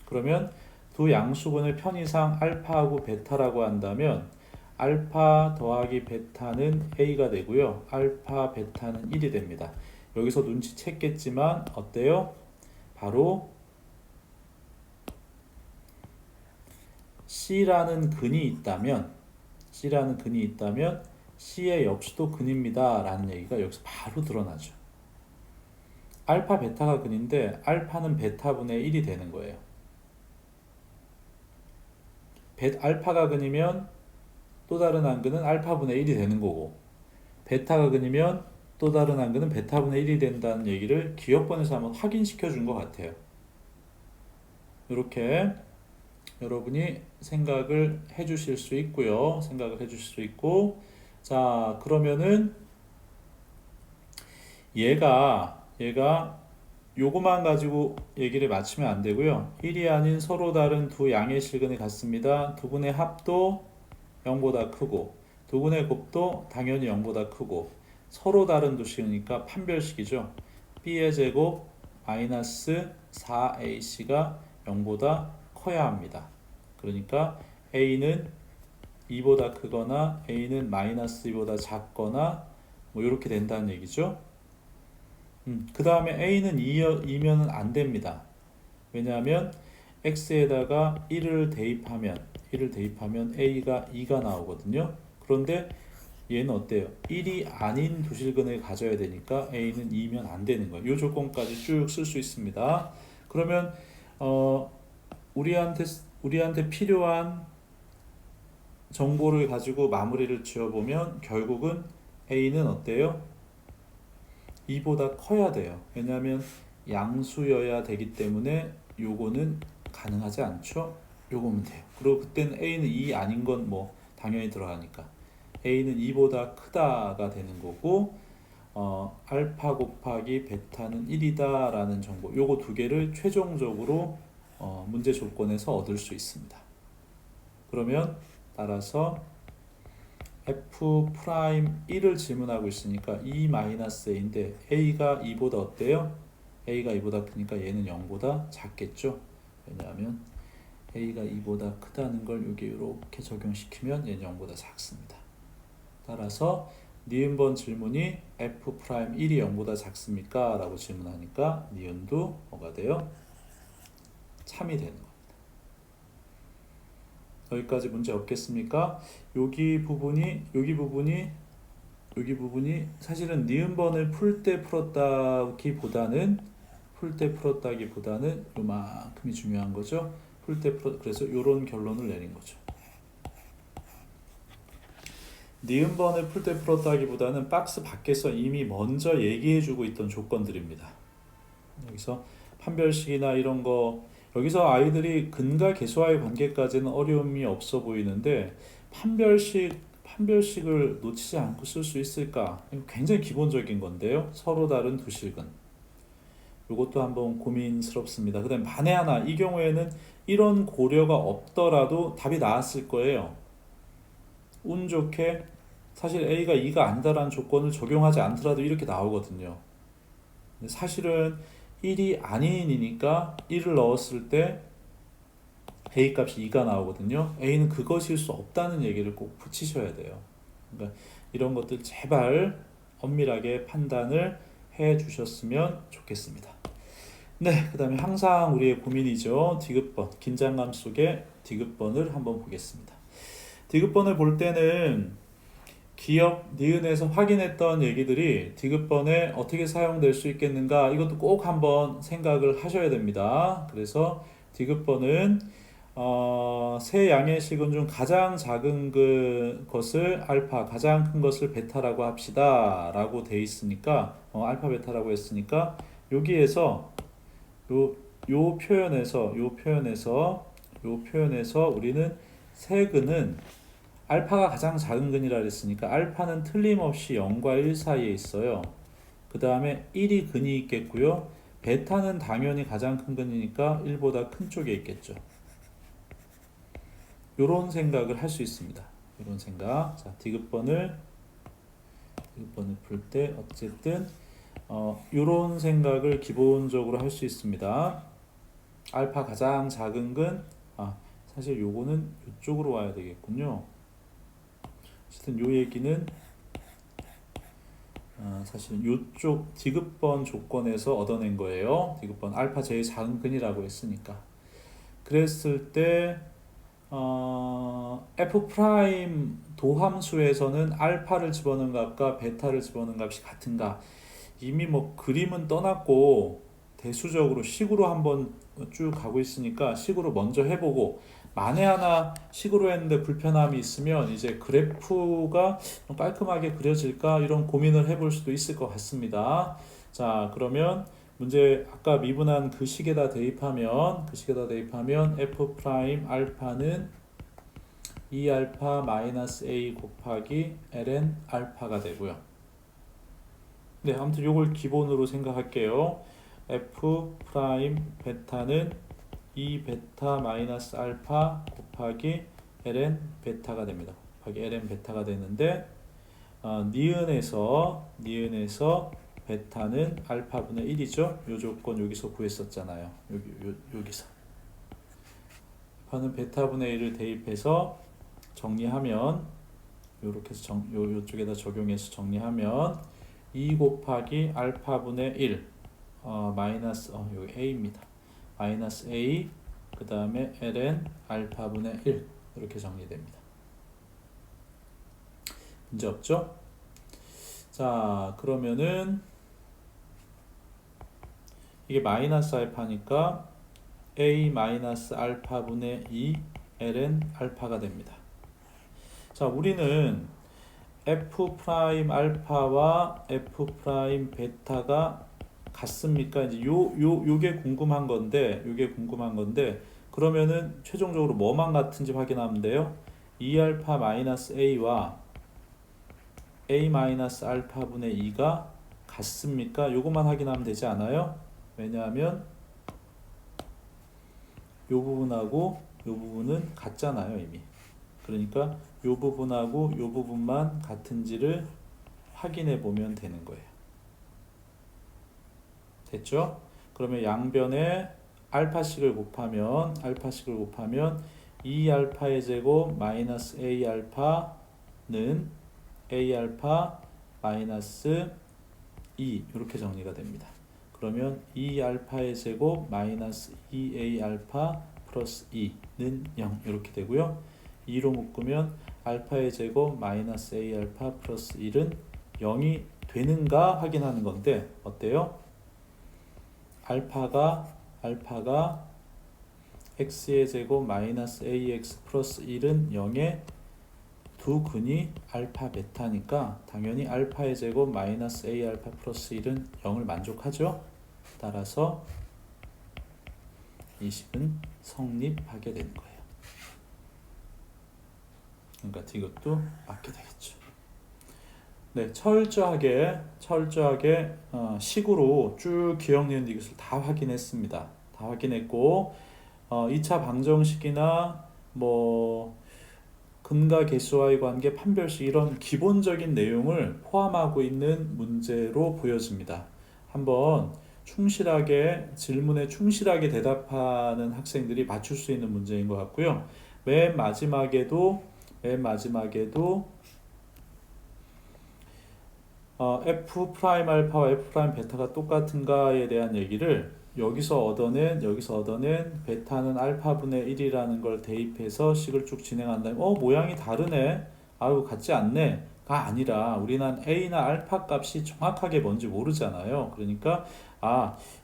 그러면 두 양수근을 편의상 알파하고 베타라고 한다면 알파 더하기 베타는 A가 되고요. 알파 베타는 1이 됩니다. 여기서 눈치챘겠지만 어때요? 바로 C라는 근이 있다면 C의 역수도 근입니다 라는 얘기가 여기서 바로 드러나죠. 알파 베타가 근인데 알파는 베타분의 1이 되는 거예요. 알파가 근이면 또 다른 한근은 알파분의 1이 되는 거고, 베타가 근이면 또 다른 한근은 베타분의 1이 된다는 얘기를 기억번에서 한번 확인시켜 준 것 같아요. 이렇게 여러분이 생각을 해 주실 수 있고요. 자, 그러면은 얘가 요거만 가지고 얘기를 마치면 안 되고요. 1이 아닌 서로 다른 두 양의 실근이 같습니다. 두 분의 합도 0보다 크고 두 분의 곱도 당연히 0보다 크고 서로 다른 두 식이니까 판별식이죠. b의 제곱 마이너스 4ac가 0보다 커야 합니다. 그러니까 a는 2보다 크거나 a는 마이너스 2보다 작거나 뭐 이렇게 된다는 얘기죠. 그 다음에 a는 2면은 안 됩니다. 왜냐하면 x에다가 1을 대입하면 a가 2가 나오거든요. 그런데 얘는 어때요? 1이 아닌 두실근을 가져야 되니까 a는 2면 안 되는 거예요. 이 조건까지 쭉 쓸 수 있습니다. 그러면 우리한테 필요한 정보를 가지고 마무리를 지어보면 결국은 a는 어때요? 2보다 커야 돼요. 왜냐하면 양수여야 되기 때문에 요거는 가능하지 않죠? 요거면 돼요. 그리고 그때는 a는 2 아닌 건 뭐 당연히 들어가니까 a는 2보다 크다가 되는 거고, 알파 곱하기 베타는 1이다 라는 정보, 요거 두 개를 최종적으로 문제 조건에서 얻을 수 있습니다. 그러면 따라서 f'1을 질문하고 있으니까 2-a인데 a가 2보다 어때요? a가 2보다 크니까 얘는 0보다 작겠죠? 왜냐하면 a가 2보다 크다는 걸 여기 이렇게 적용시키면 얘는 0보다 작습니다. 따라서 니은번 질문이 f'1이 0보다 작습니까? 라고 질문하니까 니은도 뭐가 돼요? 참이 되는 겁니다. 여기까지 문제 없겠습니까? 여기 부분이 사실은 니은번을 풀 때 풀었다기보다는 요만큼이 중요한 거죠. 그래서 이런 결론을 내린 거죠. 니은번을 풀 때 풀었다기보다는 박스 밖에서 이미 먼저 얘기해주고 있던 조건들입니다. 여기서 판별식이나 이런 거, 여기서 아이들이 근과 계수와의 관계까지는 어려움이 없어 보이는데 판별식을 놓치지 않고 쓸 수 있을까? 굉장히 기본적인 건데요. 서로 다른 두 실근. 이것도 한번 고민스럽습니다. 그 다음에 만에 하나 이 경우에는 이런 고려가 없더라도 답이 나왔을 거예요. 운 좋게 사실 a가 2가 아니다라는 조건을 적용하지 않더라도 이렇게 나오거든요. 근데 사실은 1이 아닌이니까 1을 넣었을 때 a 값이 2가 나오거든요. a는 그것일 수 없다는 얘기를 꼭 붙이셔야 돼요. 그러니까 이런 것들 제발 엄밀하게 판단을 해 주셨으면 좋겠습니다. 네, 그 다음에 항상 우리의 고민이죠. 디귿번, 긴장감 속에 디귿번을 한번 보겠습니다. 디귿번을 볼 때는 기억, 니은에서 확인했던 얘기들이 디귿번에 어떻게 사용될 수 있겠는가, 이것도 꼭 한번 생각을 하셔야 됩니다. 그래서 디귿번은 세 양의 식은 중 가장 작은 것을 알파, 가장 큰 것을 베타라고 합시다 라고 돼 있으니까 알파 베타라고 했으니까 여기에서 요 표현에서 우리는 세 근은 알파가 가장 작은 근이라 그랬으니까 알파는 틀림없이 0과 1 사이에 있어요. 그 다음에 1이 근이 있겠고요. 베타는 당연히 가장 큰 근이니까 1보다 큰 쪽에 있겠죠. 요런 생각을 할 수 있습니다. 요런 생각. 자, 디귿번을 풀 때 어쨌든 요런 생각을 기본적으로 할 수 있습니다. 알파 가장 작은 근, 사실 요거는 이쪽으로 와야 되겠군요. 어쨌든 요 얘기는 사실 이쪽 디귿번 조건에서 얻어낸 거예요. 디귿번 알파 제일 작은 근이라고 했으니까. 그랬을 때 f 프라임 도함수에서는 알파를 집어넣은 값과 베타를 집어넣은 값이 같은가? 이미 뭐 그림은 떠났고 대수적으로 식으로 한번 쭉 가고 있으니까 식으로 먼저 해보고, 만에 하나 식으로 했는데 불편함이 있으면 이제 그래프가 좀 깔끔하게 그려질까 이런 고민을 해볼 수도 있을 것 같습니다. 자, 그러면 문제 아까 미분한 그 식에다 대입하면 f 프라임 알파는 2알파 마이너스 a 곱하기 ln 알파가 되고요. 네, 아무튼 요걸 기본으로 생각할게요. f 프라임 베타는 2 베타 마이너스 알파 곱하기 ln 베타가 됩니다. 곱하기 ln 베타가 되는데 니은에서 베타는 알파분의 1이죠. 요 조건 여기서 구했었잖아요. 여기서 알파는 베타분의 1을 대입해서 정리하면 요렇게 해서 요쪽에다 적용해서 정리하면 2 곱하기 알파분의 1 마이너스 여기 a입니다. 마이너스 a 그 다음에 ln 알파분의 1 이렇게 정리됩니다. 문제 없죠? 자, 그러면은 이게 마이너스 알파니까 a 마이너스 알파분의 2 ln 알파가 됩니다. 자, 우리는 f 프라임 알파와 f 프라임 베타가 같습니까? 이제 요게 궁금한 건데, 그러면은 최종적으로 뭐만 같은지 확인하면 돼요. 2알파 마이너스 a와 a 마이너스 알파분의 2가 같습니까? 요것만 확인하면 되지 않아요? 왜냐하면 요 부분하고 요 부분은 같잖아요, 이미. 그러니까 요 부분하고 요 부분만 같은지를 확인해 보면 되는 거예요. 됐죠? 그러면 양변에 알파식을 곱하면 2알파의 제곱 마이너스 a알파는 a알파 마이너스 2 이렇게 정리가 됩니다. 그러면 2알파의 제곱 마이너스 2a알파 플러스 2는 0 이렇게 되고요. 2로 묶으면 알파의 제곱 마이너스 a알파 플러스 1은 0이 되는가 확인하는 건데 어때요? 알파가 x의 제곱 마이너스 ax 플러스 1은 0의 두 근이 알파 베타니까 당연히 알파의 제곱 마이너스 a 알파 플러스 1은 0을 만족하죠. 따라서 이 식은 성립하게 되는 거예요. 그러니까 이것도 맞게 되겠죠. 네, 철저하게 식으로 쭉 기억 니은 이것을 다 확인했습니다. 다 확인했고 2차 방정식이나 뭐 근과 개수와의 관계, 판별식 이런 기본적인 내용을 포함하고 있는 문제로 보여집니다. 한번 질문에 충실하게 대답하는 학생들이 맞출 수 있는 문제인 것 같고요. 맨 마지막에도 f 프라임 알파와 f 프라임 베타가 똑같은가에 대한 얘기를 여기서 얻어낸 베타는 알파분의 1이라는 걸 대입해서 식을 쭉 진행한다면 모양이 다르네, 아유 같지 않네 가 아니라 우리는 a나 알파 값이 정확하게 뭔지 모르잖아요. 그러니까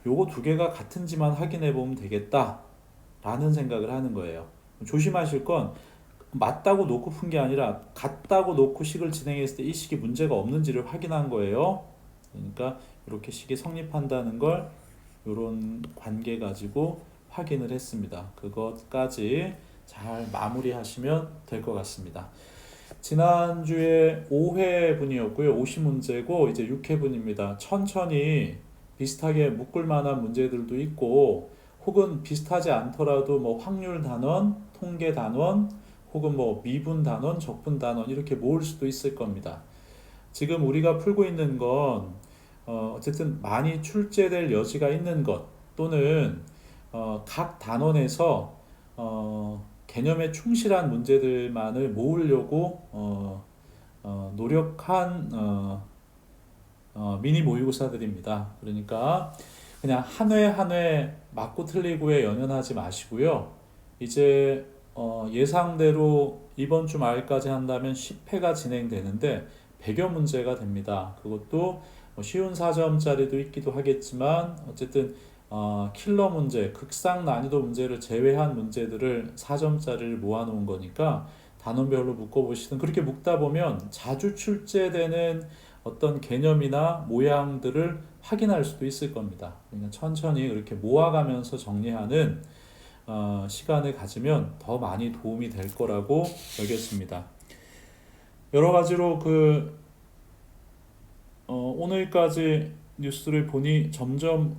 요거 두 개가 같은지만 확인해 보면 되겠다 라는 생각을 하는 거예요. 조심하실 건 맞다고 놓고 푼 게 아니라 같다고 놓고 식을 진행했을 때 이 식이 문제가 없는지를 확인한 거예요. 그러니까 이렇게 식이 성립한다는 걸 이런 관계 가지고 확인을 했습니다. 그것까지 잘 마무리하시면 될 것 같습니다. 지난주에 5회분이었고요. 50문제고 이제 6회분입니다. 천천히 비슷하게 묶을 만한 문제들도 있고 혹은 비슷하지 않더라도 뭐 확률 단원, 통계 단원 혹은 뭐 미분 단원, 적분 단원 이렇게 모을 수도 있을 겁니다. 지금 우리가 풀고 있는 건 어쨌든 많이 출제될 여지가 있는 것 또는 각 단원에서 개념에 충실한 문제들만을 모으려고 노력한 미니 모의고사들입니다. 그러니까 그냥 한 회 한 회 맞고 틀리고에 연연하지 마시고요. 이제 예상대로 이번 주 말까지 한다면 10회가 진행되는데 100여 문제가 됩니다. 그것도 뭐 쉬운 4점짜리도 있기도 하겠지만 어쨌든 킬러 문제, 극상 난이도 문제를 제외한 문제들을 4점짜리를 모아놓은 거니까 단원별로 묶어보시든 그렇게 묶다 보면 자주 출제되는 어떤 개념이나 모양들을 확인할 수도 있을 겁니다. 그러니까 천천히 그렇게 모아가면서 정리하는 시간을 가지면 더 많이 도움이 될 거라고 여겼습니다. 여러 가지로 오늘까지 뉴스를 보니 점점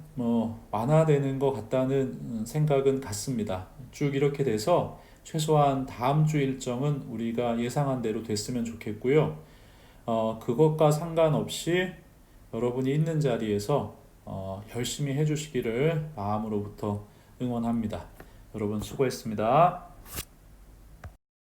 완화되는 것 같다는 생각은 같습니다. 쭉 이렇게 돼서 최소한 다음 주 일정은 우리가 예상한 대로 됐으면 좋겠고요. 그것과 상관없이 여러분이 있는 자리에서 열심히 해주시기를 마음으로부터 응원합니다. 여러분 수고했습니다.